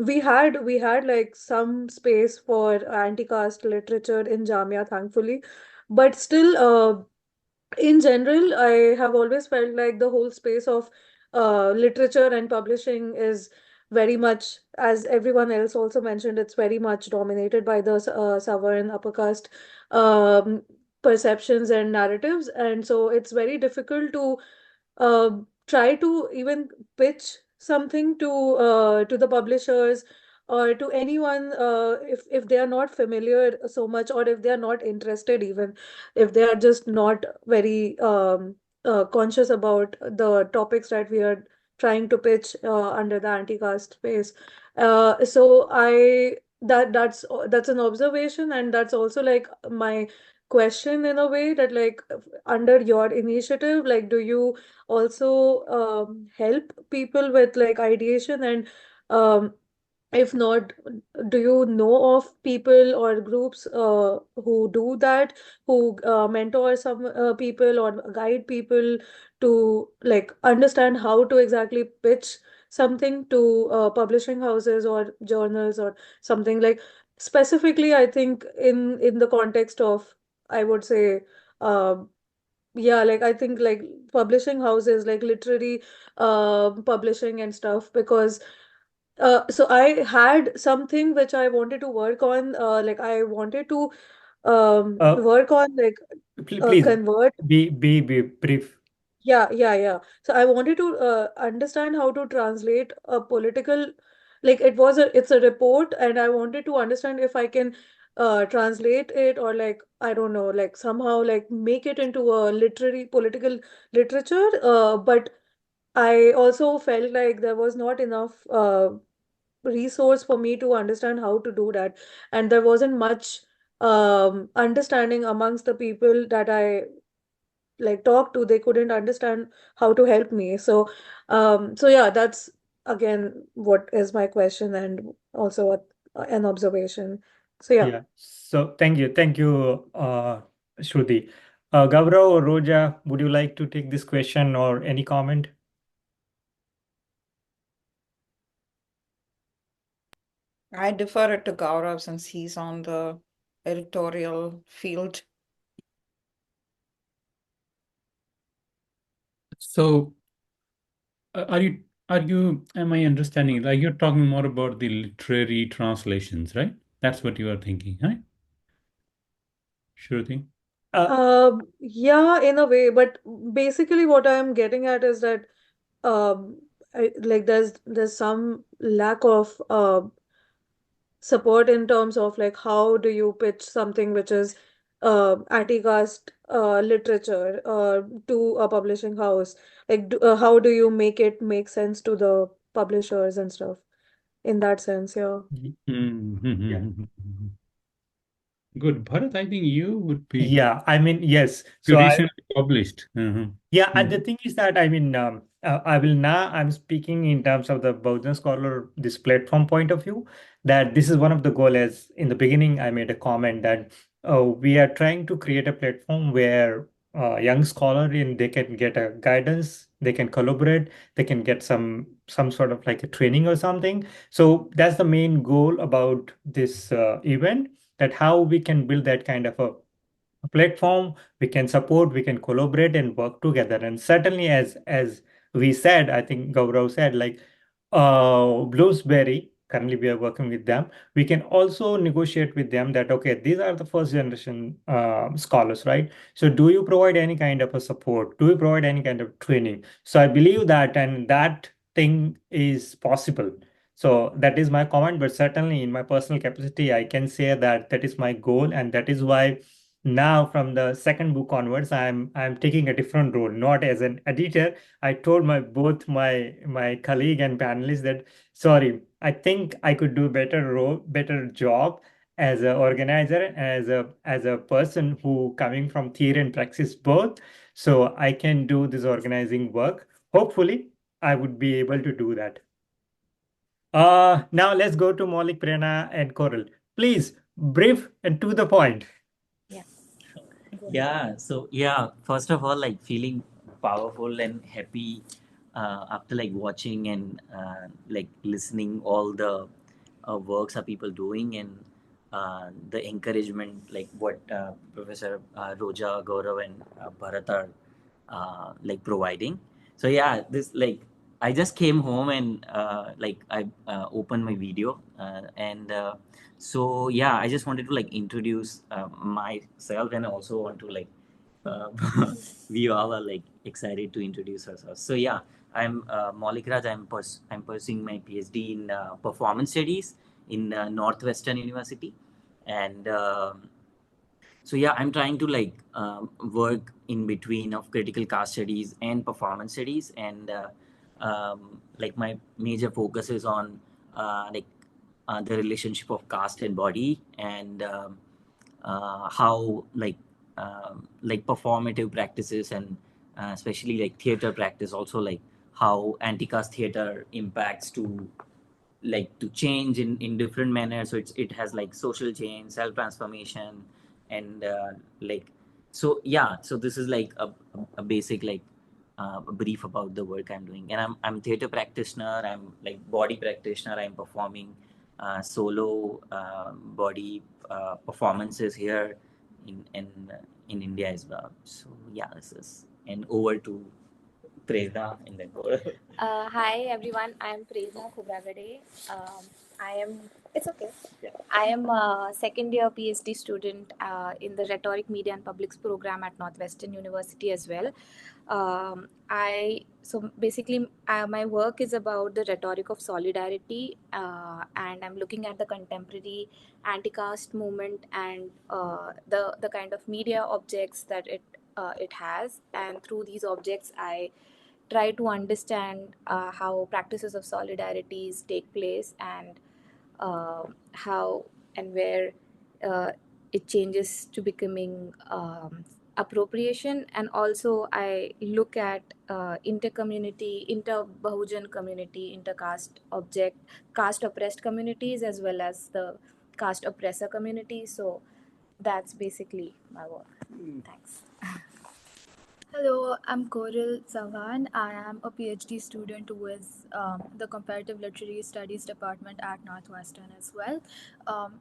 we had like some space for anti-caste literature in Jamia, thankfully, but still in general, I have always felt like the whole space of literature and publishing is very much, as everyone else also mentioned, it's very much dominated by the Savarn upper caste um, perceptions and narratives. And so it's very difficult to uh, try to even pitch something to the publishers or to anyone if they are not familiar so much, or if they are not interested, even if they are just not very conscious about the topics that we are trying to pitch under the anti-caste space. So I that's an observation, and that's also like my question in a way, that like under your initiative, like do you also help people with like ideation and um, If not, do you know of people or groups who do that, who mentor some people or guide people to like understand how to exactly pitch something to publishing houses or journals or something like specifically, I think in the context of, I would say, um yeah, like I think like publishing houses, like literary publishing and stuff, because so I had something which I wanted to work on. Like I wanted to
Uh,
work on like
please
convert.
be brief.
Yeah. So I wanted to understand how to translate a political, like it's a report, and I wanted to understand if I can translate it, or like I don't know, like somehow like make it into a literary political literature. But I also felt like there was not enough resource for me to understand how to do that, and there wasn't much understanding amongst the people that I like talked to. They couldn't understand how to help me. So yeah, that's again what is my question, and also an observation. So yeah.
Yeah. So thank you, Shruti. Gaurav or Roja, would you like to take this question or any comment?
I defer it to Gaurav since he's on the editorial field.
So, am I understanding, like you're talking more about the literary translations, right? That's what you are thinking, right? Sure thing.
Yeah, in a way, but basically what I'm getting at is that um like there's some lack of support in terms of like how do you pitch something which is anti-caste literature to a publishing house, like how do you make it make sense to the publishers and stuff in that sense. Yeah.
Yeah.
Good. Bharat, I think you would be
Yeah, I mean, yes.
you
So
recently published.
yeah, and the thing is that I mean, I will now. I'm speaking in terms of the Bahujan Scholar, this platform point of view. That this is one of the goals. As in the beginning, I made a comment that we are trying to create a platform where young scholar in they can get a guidance, they can collaborate, they can get some sort of like a training or something. So that's the main goal about this event. That how we can build that kind of a platform we can support, we can collaborate and work together. And certainly, as we said, I think Gaurav said, like Bloomsbury, currently we are working with them, we can also negotiate with them that okay, these are the first generation scholars, right? So do you provide any kind of a support, do you provide any kind of training? So I believe that, and that thing is possible. So that is my comment, but certainly in my personal capacity I can say that that is my goal, and that is why now from the second book onwards I'm taking a different role, not as an editor. I told my both my colleague and panelists that sorry, I think I could do better job as an organizer, as a person who coming from theory and praxis both. So I can do this organizing work. Hopefully I would be able to do that. Now let's go to Maulik, Prerna and Coral. Please brief and to the point.
Yeah. Yeah. So yeah, first of all, like feeling powerful and happy after like watching and like listening all the works are people doing, and the encouragement like what Professor Roja, Gaurav and Bharat are like providing. So yeah, this like I just came home and like I opened my video and so yeah, I just wanted to like introduce myself, and I also want to like uh, we all are like excited to introduce ourselves. So yeah, I'm Maulik Raj. I'm pursuing my PhD in performance studies in Northwestern University, and so yeah, I'm trying to like work in between of critical caste studies and performance studies, and like my major focus is on like the relationship of caste and body, and how like performative practices and especially like theater practice also, like how anti-caste theater impacts to like to change in different manners. So it has like social change, self transformation, and like so yeah. So this is like a basic like a brief about the work I'm doing. And I'm theater practitioner. I'm like body practitioner. I'm performing solo body performances here in India as well. So yeah, this is, and over to Prerna and then Gaurav.
Hi everyone, I am Prerna Khubravade. I am, it's okay. Yeah. I am a second year PhD student in the Rhetoric, Media and Publics program at Northwestern University as well. So basically my work is about the rhetoric of solidarity, and I'm looking at the contemporary anti-caste movement and the kind of media objects that it has, and through these objects I try to understand how practices of solidarities take place, and how and where uh, it changes to becoming appropriation. And also I look at inter-community, inter-Bahujan community, inter-caste object, caste oppressed communities as well as the caste oppressor community. So that's basically my work. Thanks.
Hello, I'm Koril Savan. I am a PhD student with the Comparative Literary Studies Department at Northwestern as well. Um,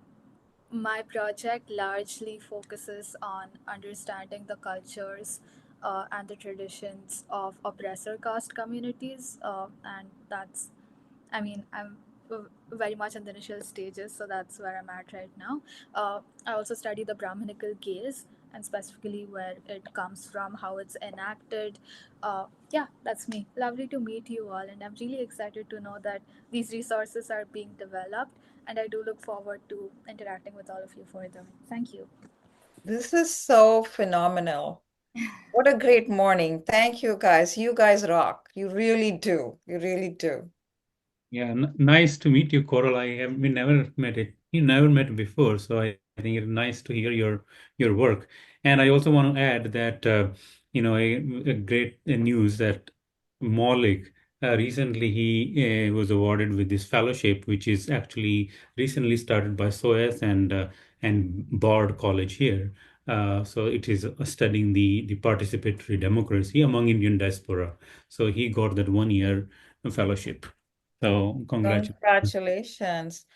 my project largely focuses on understanding the cultures and the traditions of oppressor caste communities, and that's, I mean, I'm very much in the initial stages, so that's where I'm at right now. I also study the Brahminical gaze, and specifically where it comes from, how it's enacted. Yeah, that's me. Lovely to meet you all, and I'm really excited to know that these resources are being developed, and I do look forward to interacting with all of you further. Thank you.
This is so phenomenal. What a great morning. Thank you, guys. You guys rock. You really do. You really do.
Yeah, nice to meet you, Coral. We never met it. You never met before, so I think it's nice to hear your work. And I also want to add that a great news that Maulik recently he was awarded with this fellowship, which is actually recently started by SOAS and Bard College here. So it is studying the participatory democracy among Indian diaspora. So he got that 1 year fellowship. So congratulations.
Congratulations.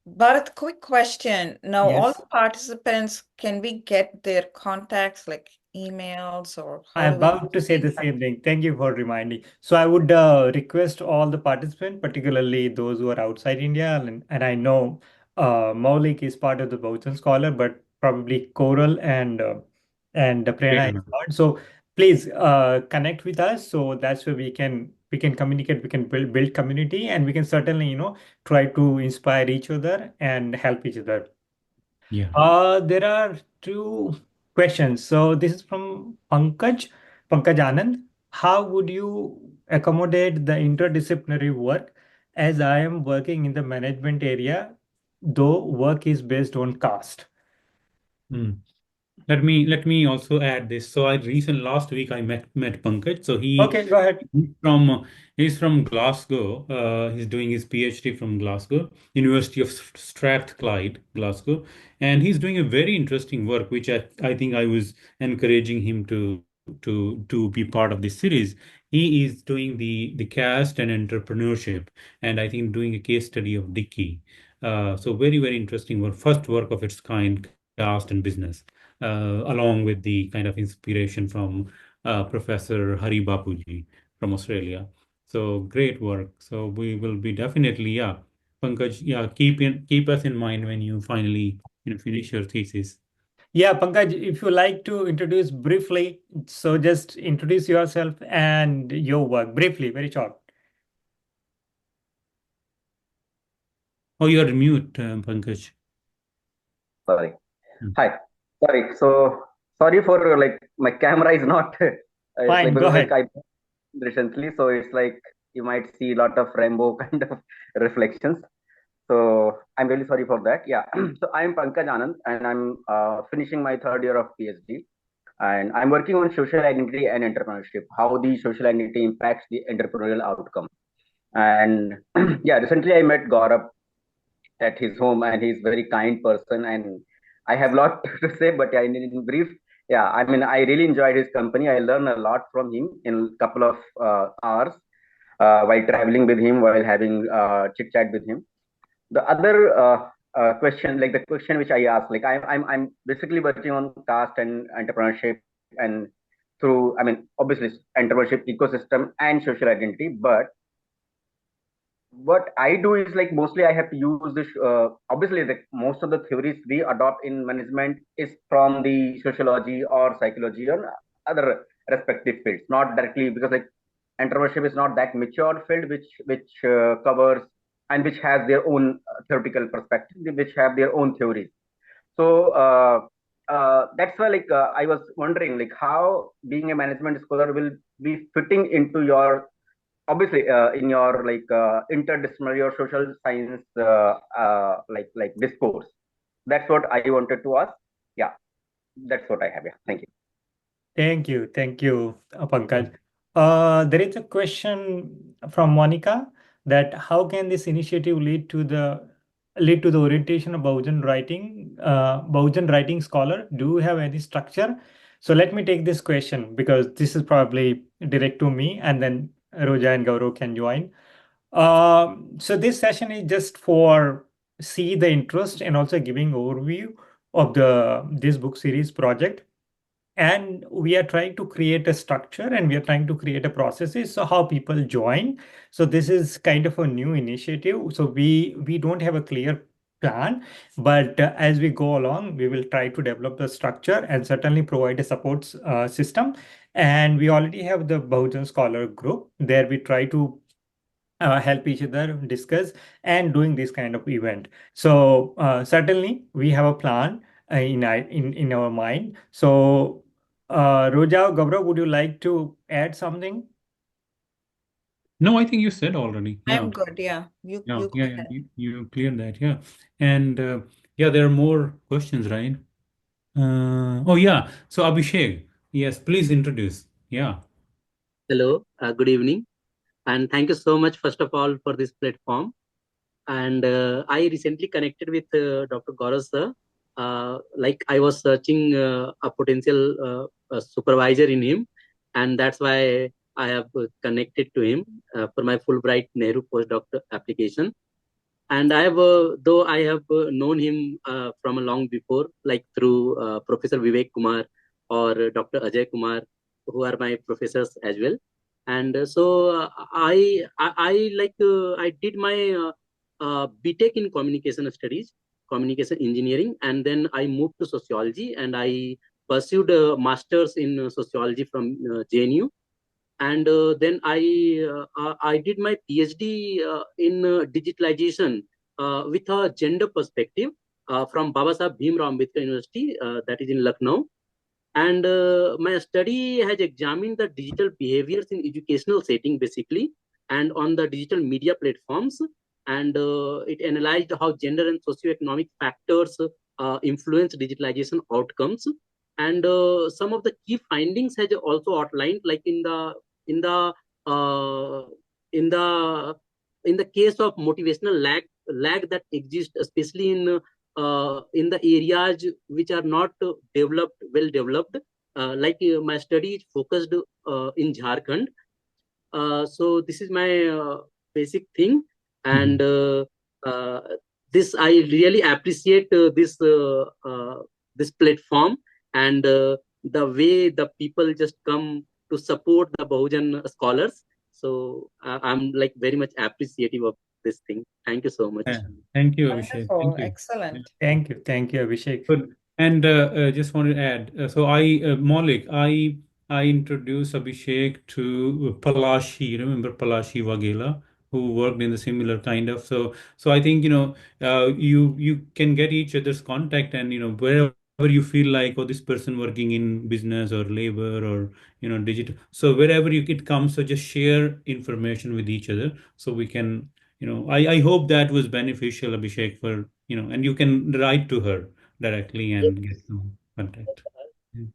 Bharat, quick question. Now, all
Yes.
the participants, can we get their contacts, like emails, or how
I'm
do we
about to say
stay in
the
touch?
same thing. Thank you for reminding. So I would request all the participants, particularly those who are outside India, and I know Maulik is part of the Bahujan Scholar, but probably Coral and Prerna is
Prerna.
not. So please connect with us. So that's where we can communicate, we can build community, and we can certainly try to inspire each other and help each other.
Yeah.
There are two questions. So this is from Pankaj Anand. How would you accommodate the interdisciplinary work, as I am working in the management area, though work is based on caste?
Mm. Let me also add this. So last week I met Pankaj. So
Okay, go ahead.
he's from he's from Glasgow. He's doing his PhD from Glasgow, University of Strathclyde, Glasgow, and he's doing a very interesting work, which I think I was encouraging him to be part of this series. He is doing the caste and entrepreneurship, and I think doing a case study of Dickey. So very interesting work, first work of its kind, caste and business. Along with the kind of inspiration from Professor Hari Bapuji from Australia. So great work. So we will be definitely, yeah, Pankaj, yeah, keep us in mind when you finally finish your thesis.
Yeah, Pankaj, if you like to introduce briefly, so just introduce yourself and your work briefly, very short.
Oh, you're mute, Pankaj.
Sorry.
Hmm.
Hi. Sorry. So sorry for like my camera is not. It's
Fine,
like
go
because like
ahead.
I recently, so it's like you might see a lot of rainbow kind of reflections. So I'm really sorry for that. Yeah. So I'm Pankaj Anand, and I'm finishing my third year of PhD, and I'm working on social identity and entrepreneurship, how the social identity impacts the entrepreneurial outcome. And yeah, recently I met Gaurav at his home, and he's very kind person. And I have a lot to say, but in brief, yeah, I mean, I really enjoyed his company. I learned a lot from him in a couple of hours while traveling with him, while having chit chat with him. The other question, like the question which I asked, like I'm basically working on caste and entrepreneurship, and through, I mean, obviously entrepreneurship ecosystem and social identity. But what I do is like mostly I have to use this. Obviously, the most of the theories we adopt in management is from the sociology or psychology or other respective fields, not directly, because like entrepreneurship is not that mature field which covers and which has their own theoretical perspective, which have their own theories. So that's why like I was wondering like how being a management scholar will be fitting into your, obviously in your like interdisciplinary or social science like discourse. That's what I wanted to ask. Yeah, that's what I have. Yeah, thank you.
Thank you, Pankaj. There is a question from Monica that how can this initiative lead to the orientation of Bahujan writing scholar? Do you have any structure? So let me take this question because this is probably direct to me, and then Roja and Gaurav can join. So this session is just for see the interest and also giving overview of this book series project, and we are trying to create a structure and we are trying to create a processes so how people join. So this is kind of a new initiative, so we don't have a clear plan, but as we go along we will try to develop the structure and certainly provide a support system. And we already have the Bahujan Scholar group there, we try to help each other discuss and doing this kind of event. So certainly we have a plan in our mind. So Roja, Gaurav, would you like to add something?
No, I think you said already.
I'm
Yeah.
good. Yeah, you
Yeah.
you go
Yeah.
ahead.
You cleared that. Yeah. And yeah, there are more questions, right? Oh, yeah. So Abhishek, yes, please introduce. Yeah.
Hello, good evening, and thank you so much, first of all, for this platform. And I recently connected with Dr. Gaurav sir. Like I was searching a potential supervisor in him, and that's why I have connected to him for my Fulbright Nehru postdoc application. And I have, though I have known him from a long before, like through Professor Vivek Kumar or Dr. Ajay Kumar, who are my professors as well. And I did my BTech in communication studies, communication engineering, and then I moved to sociology, and I pursued a master's in sociology from JNU. And then I did my PhD in digitalization with a gender perspective from Babasaheb Bhimrao Ambedkar University, that is in Lucknow. And my study has examined the digital behaviors in educational setting, basically, and on the digital media platforms. And it analyzed how gender and socioeconomic factors influence digitalization outcomes. And some of the key findings has also outlined, like in the uh, in the in the case of motivational lag that exists, especially in the areas which are not well developed. My study is focused in Jharkhand. So this is my basic thing, and uh, this I really appreciate this platform, and the way the people just come to support the Bahujan scholars. So I'm like very much appreciative of this thing. Thank you so much.
Thank you, Abhishek.
Wonderful.
Thank you. Yeah.
Excellent.
Thank you, Abhishek.
Good. And just want to add, Maulik, I introduced Abhishek to Palashi. You remember Palashi Wagela, who worked in the similar kind of. So I think you can get each other's contact, and wherever you feel like, oh, this person working in business or labor or digital. So wherever it comes, so just share information with each other, so we can. I hope that was beneficial, Abhishek, for and you can write to her directly and get some contact. Yeah.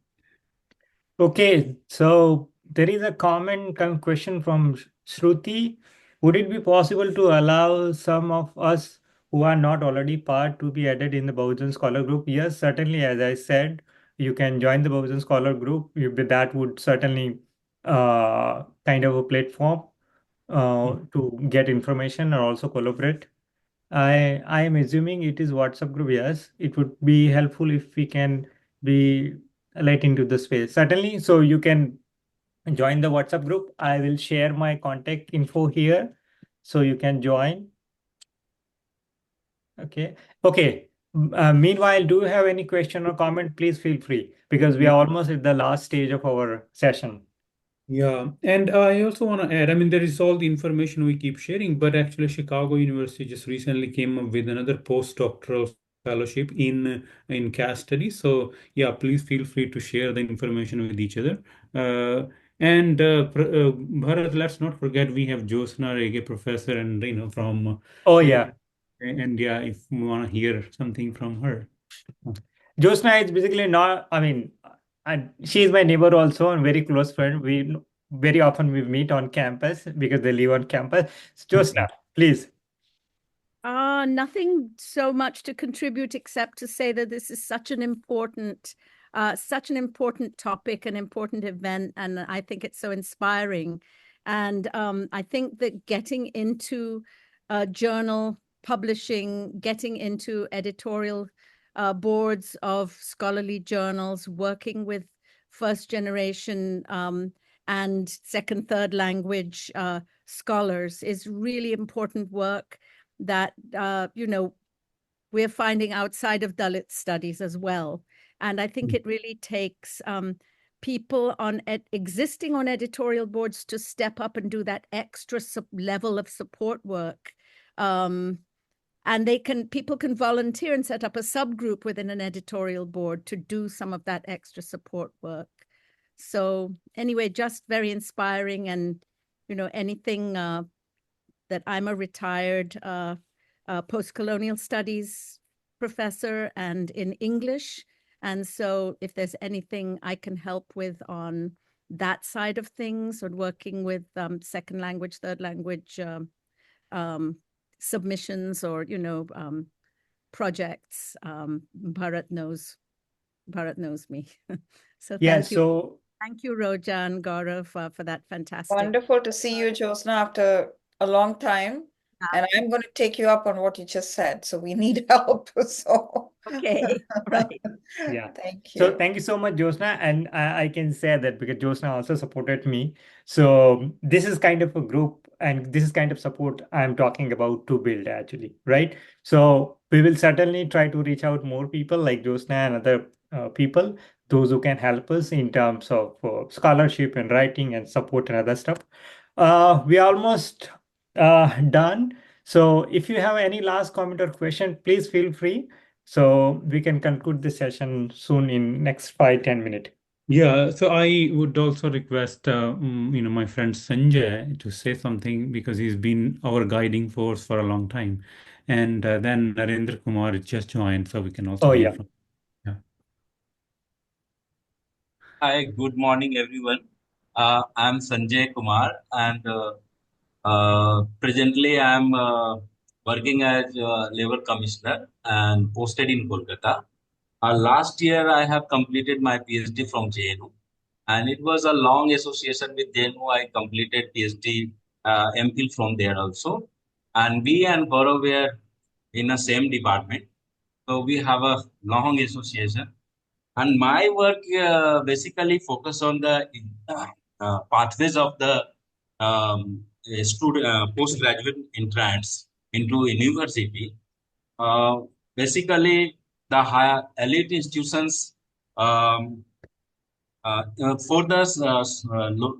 Okay, so there is a comment question from Shruti Would it be possible to allow some of us who are not already part to be added in the Bahujan Scholar group? Yes, certainly. As I said, you can join the Bahujan Scholar group. That would certainly kind of a platform to get information and also collaborate. I am assuming it is WhatsApp group. Yes, it would be helpful if we can be let into the space. Certainly, so you can join the WhatsApp group. I will share my contact info here, so you can join. Okay. Okay. Meanwhile, do you have any question or comment? Please feel free because we are almost at the last stage of our session.
Yeah, and I also want to add, I mean, there is all the information we keep sharing, but actually Chicago University just recently came up with another postdoctoral fellowship in caste studies. So yeah, please feel free to share the information with each other. Bharat, let's not forget we have Josna Rege professor and from
Oh yeah.
and yeah, if we want to hear something from her.
Josna is basically not, I mean, she is my neighbor also and very close friend. We very often we meet on campus because they live on campus. Josna, please.
Nothing so much to contribute except to say that this is such an important topic, an important event, and I think it's so inspiring. And I think that getting into journal publishing, getting into editorial boards of scholarly journals, working with first generation and second, third language scholars is really important work that, we're finding outside of Dalit studies as well. And I think it really takes people existing on editorial boards to step up and do that extra level of support work. And people can volunteer and set up a subgroup within an editorial board to do some of that extra support work. So anyway, just very inspiring, and anything that I'm a retired post-colonial studies professor and in English. And so if there's anything I can help with on that side of things, or working with second language, third language submissions, or projects, Bharat knows me. So
Yeah,
thank you. Thank you, Rojan, Gaurav, for that fantastic.
Wonderful to see you, Josna, after a long time. And I'm going to take you up on what you just said. So we need help. So
okay, right.
Yeah.
Thank you.
So thank you so much, Josna. And I can say that because Josna also supported me. So this is kind of a group, and this is kind of support I'm talking about to build actually, right? So we will certainly try to reach out more people like Josna and other people, those who can help us in terms of scholarship and writing and support and other stuff. We are almost done. So if you have any last comment or question, please feel free. So we can conclude the session soon in next 5-10 minutes.
Yeah, so I would also request, my friend Sanjay to say something because he's been our guiding force for a long time. And then Narendra Kumar just joined, so we can also hear from. Yeah.
Hi, good morning, everyone. I'm Sanjay Kumar, and presently I'm working as a labor commissioner and posted in Kolkata. Last year, I have completed my PhD from JNU, and it was a long association with JNU. I completed PhD MPhil from there also, and we and Gaurav were in the same department, so we have a long association. And my work basically focus on the pathways of the student postgraduate entrants into university. Basically, the higher elite institutions for the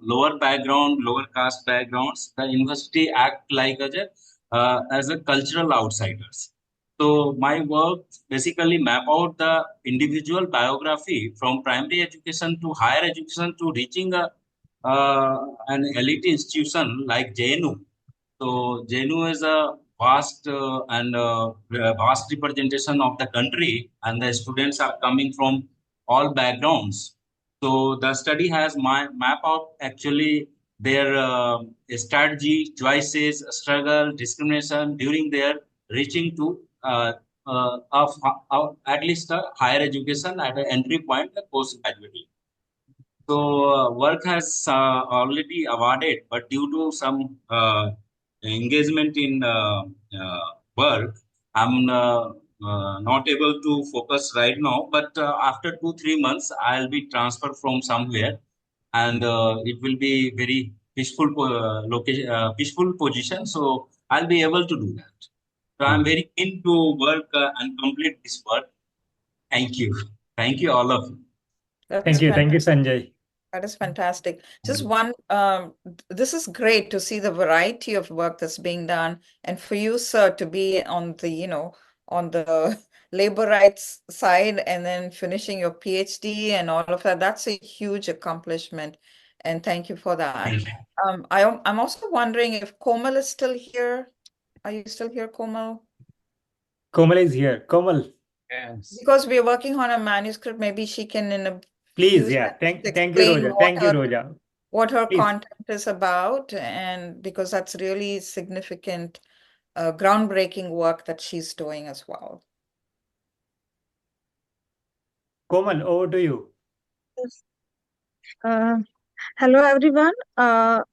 lower background, lower caste backgrounds, the university act like as a cultural outsiders. So my work basically map out the individual biography from primary education to higher education to reaching an elite institution like JNU. So JNU is a vast and vast representation of the country, and the students are coming from all backgrounds. So the study has map out actually their strategy, choices, struggle, discrimination during their reaching to at least higher education at an entry point, postgraduate. So work has already awarded, but due to some engagement in work, I'm not able to focus right now. But after 2-3 months, I'll be transferred from somewhere, and it will be very peaceful location, peaceful position. So I'll be able to do that. So I'm very keen to work and complete this work. Thank you, all of you.
That's
Thank you. Thank you,
fantastic.
Sanjay.
That is fantastic. Just one, this is great to see the variety of work that's being done, and for you, sir, to be on the, on the labor rights side and then finishing your PhD and all of that. That's a huge accomplishment, and thank you for that.
Thank you.
I'm also wondering if Komal is still here. Are you still here, Komal?
Komal is here. Komal,
Yes.
Because we're working on a manuscript, maybe she can in a
please,
few
yeah.
sentences
Thank you,
explain
Roja. Thank you, Roja.
what her
Please.
content is about, and because that's really significant, groundbreaking work that she's doing as well.
Komal, over to you.
Yes. Hello everyone. Am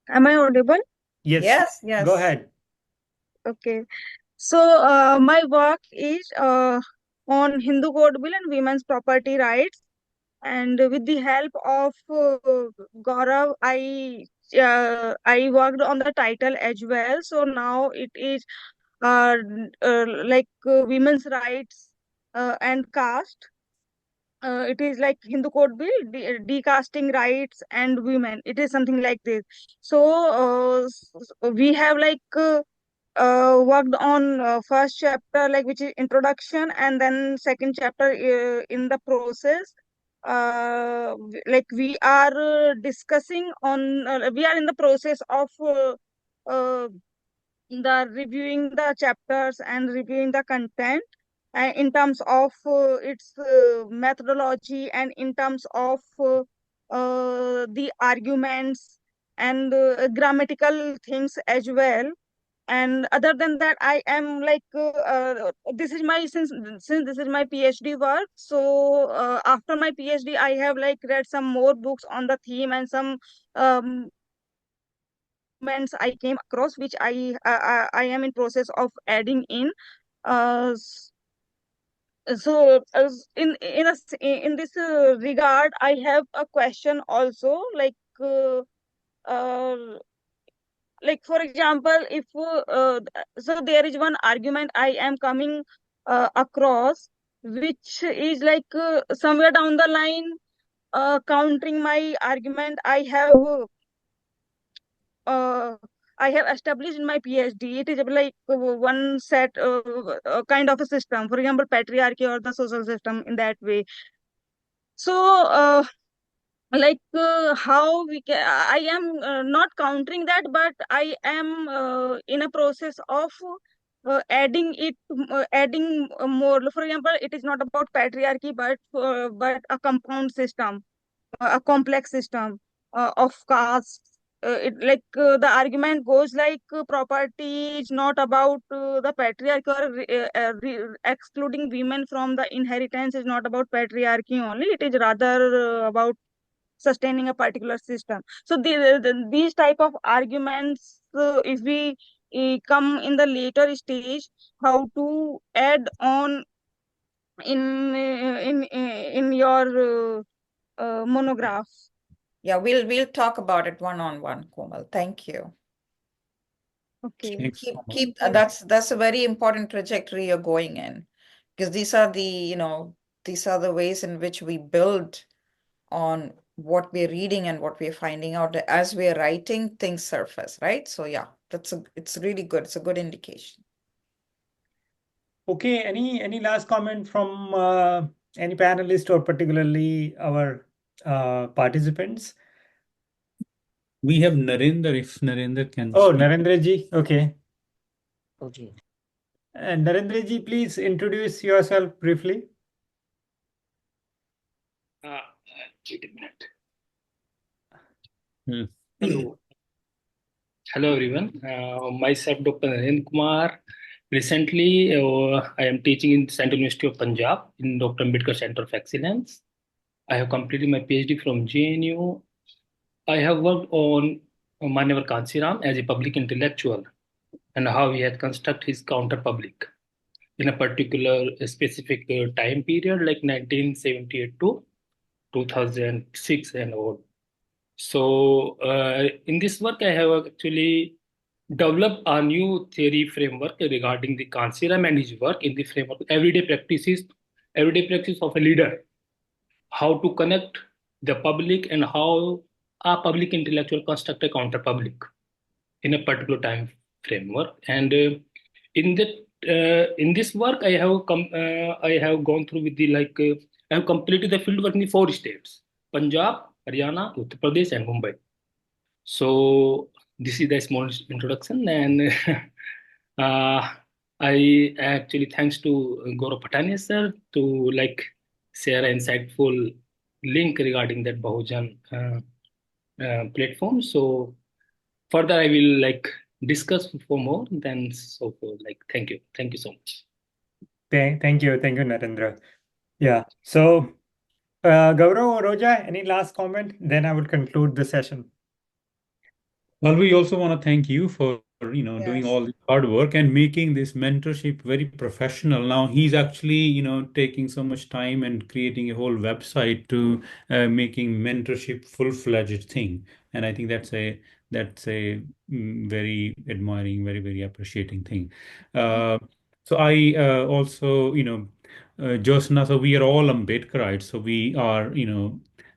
I audible?
Yes.
Yes, yes.
Go ahead.
Okay. So my work is on Hindu Code Bill and women's property rights, and with the help of Gaurav, I worked on the title as well. So now it is women's rights and caste. It is like Hindu Code Bill, decasting rights and women. It is something like this. So we have worked on first chapter, like which is introduction, and then second chapter in the process. We are discussing on. We are in the process of the reviewing the chapters and reviewing the content in terms of its methodology and in terms of the arguments and grammatical things as well. And other than that, I am this is my since this is my PhD work. So after my PhD, I have read some more books on the theme and some movements I came across, which I am in process of adding in. Uh, s- so in this regard, I have a question also, uh, uh, for example, if so there is one argument I am coming across, which is somewhere down the line countering my argument uh, I have established in my PhD. It is one set kind of a system, for example, patriarchy or the social system in that way. So, how we can, I am not countering that, but I am in a process of adding more. For example, it is not about patriarchy, but a compound system, a complex system of castes. The argument goes property is not about the patriarchy, or excluding women from the inheritance is not about patriarchy only. It is rather about sustaining a particular system. So these type of arguments, if we come in the later stage, how to add on in your monograph.
Yeah, we'll talk about it one-on-one, Komal. Thank you.
Okay.
Thanks,
Keep
Komal.
that's a very important trajectory you're going in, because these are the ways in which we build on what we're reading and what we're finding out as we're writing, things surface, right? So yeah, it's really good. It's a good indication.
Okay, any last comment from any panelist or particularly our participants?
We have Narendra, if Narendra can
Oh,
speak.
Narendra ji. Okay.
Okay.
Narendra ji, please introduce yourself briefly.
Wait a minute. Hmm.
Hello. Hello, everyone. Myself, Dr. Narendra Kumar. Recently, I am teaching in Central University of Punjab in Dr. Ambedkar Center of Excellence. I have completed my PhD from JNU. I have worked on Manevar Kansiram as a public intellectual and how he had constructed his counter public in a particular specific time period like 1978 to 2006 and all. So in this work, I have actually developed a new theory framework regarding the Kansiram and his work in the framework everyday practice of a leader, how to connect the public and how a public intellectual construct a counter public in a particular time framework. And in this work, I have gone through with the I have completed the field work in the 4 states: Punjab, Haryana, Uttar Pradesh, and Mumbai. So this is the small introduction, and I actually thanks to Gaurav Patania sir to share an insightful link regarding that Bahujan platform. So further, I will discuss for more. Then so forth. Thank you so much.
Thank you, Narendra. Yeah. So, Gaurav or Roja, any last comment? Then I would conclude the session.
Well, we also want to thank you for doing
Yes.
all this hard work and making this mentorship very professional. Now he's actually taking so much time and creating a whole website to making mentorship full-fledged thing. And I think that's a very admiring, very very appreciating thing. So I also Josna, so we are all Ambedkarites, so we are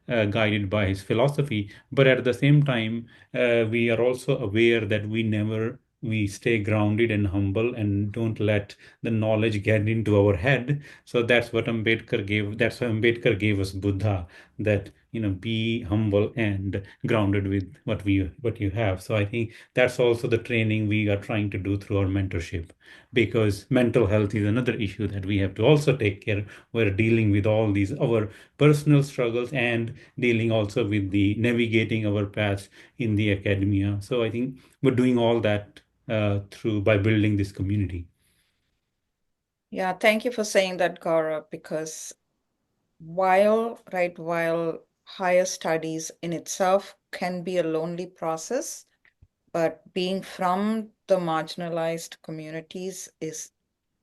guided by his philosophy, but at the same time we are also aware that we stay grounded and humble and don't let the knowledge get into our head. So that's what Ambedkar gave. That's why Ambedkar gave us Buddha, that be humble and grounded with what you have. So I think that's also the training we are trying to do through our mentorship, because mental health is another issue that we have to also take care. We're dealing with all these our personal struggles and dealing also with the navigating our paths in the academia. So I think we're doing all that through by building this community.
Yeah, thank you for saying that, Gaurav, because while higher studies in itself can be a lonely process, but being from the marginalized communities is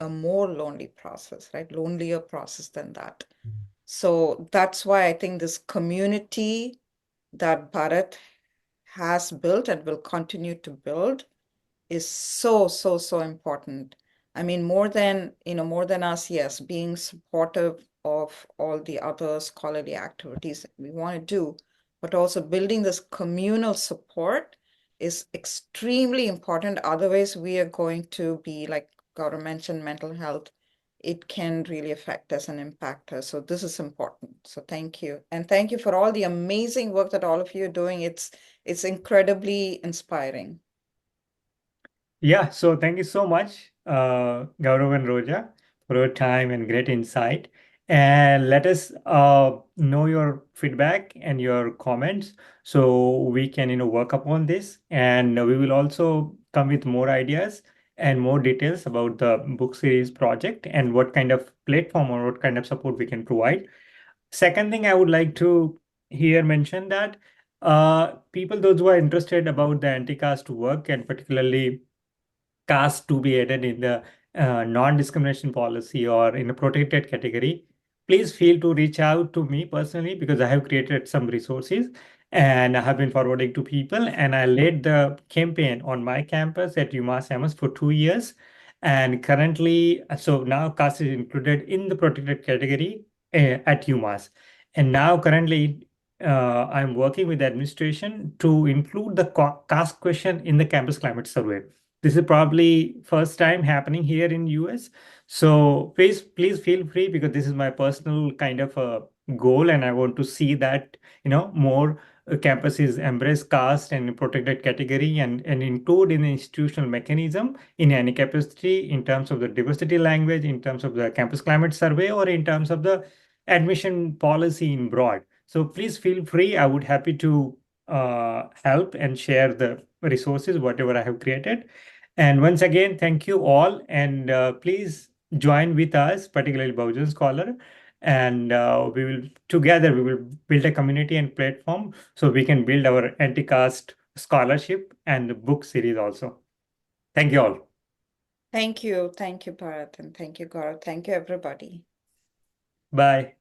a more lonely process, right? Lonelier process than that. So that's why I think this community that Bharat has built and will continue to build is so important. I mean, more than us, yes, being supportive of all the other scholarly activities that we want to do, but also building this communal support is extremely important. Otherwise, we are going to be, like Gaurav mentioned, mental health. It can really affect us and impact us. So this is important. So thank you. And thank you for all the amazing work that all of you are doing. It's incredibly inspiring.
Yeah, so thank you so much, Gaurav and Roja, for your time and great insight. And let us know your feedback and your comments so we can, work upon this. And we will also come with more ideas and more details about the book series project and what kind of platform or what kind of support we can provide. Second thing I would like to here mention that people, those who are interested about the anti-caste work and particularly caste to be added in the non-discrimination policy or in a protected category, please feel to reach out to me personally, because I have created some resources and I have been forwarding to people, and I led the campaign on my campus at UMass Amherst for 2 years. And currently, so now caste is included in the protected category at UMass. And now currently, I'm working with the administration to include the caste question in the campus climate survey. This is probably first time happening here in US. So please feel free, because this is my personal kind of a goal, and I want to see that more campuses embrace caste and protected category and include in the institutional mechanism in any capacity in terms of the diversity language, in terms of the campus climate survey, or in terms of the admission policy in broad. So please feel free. I would happy to help and share the resources, whatever I have created. And once again, thank you all. And please join with us, particularly Bahujan Scholar. And we will build a community and platform so we can build our anti-caste scholarship and the book series also. Thank you all.
Thank you. Thank you, Bharat. And thank you, Gaurav. Thank you, everybody.
Bye.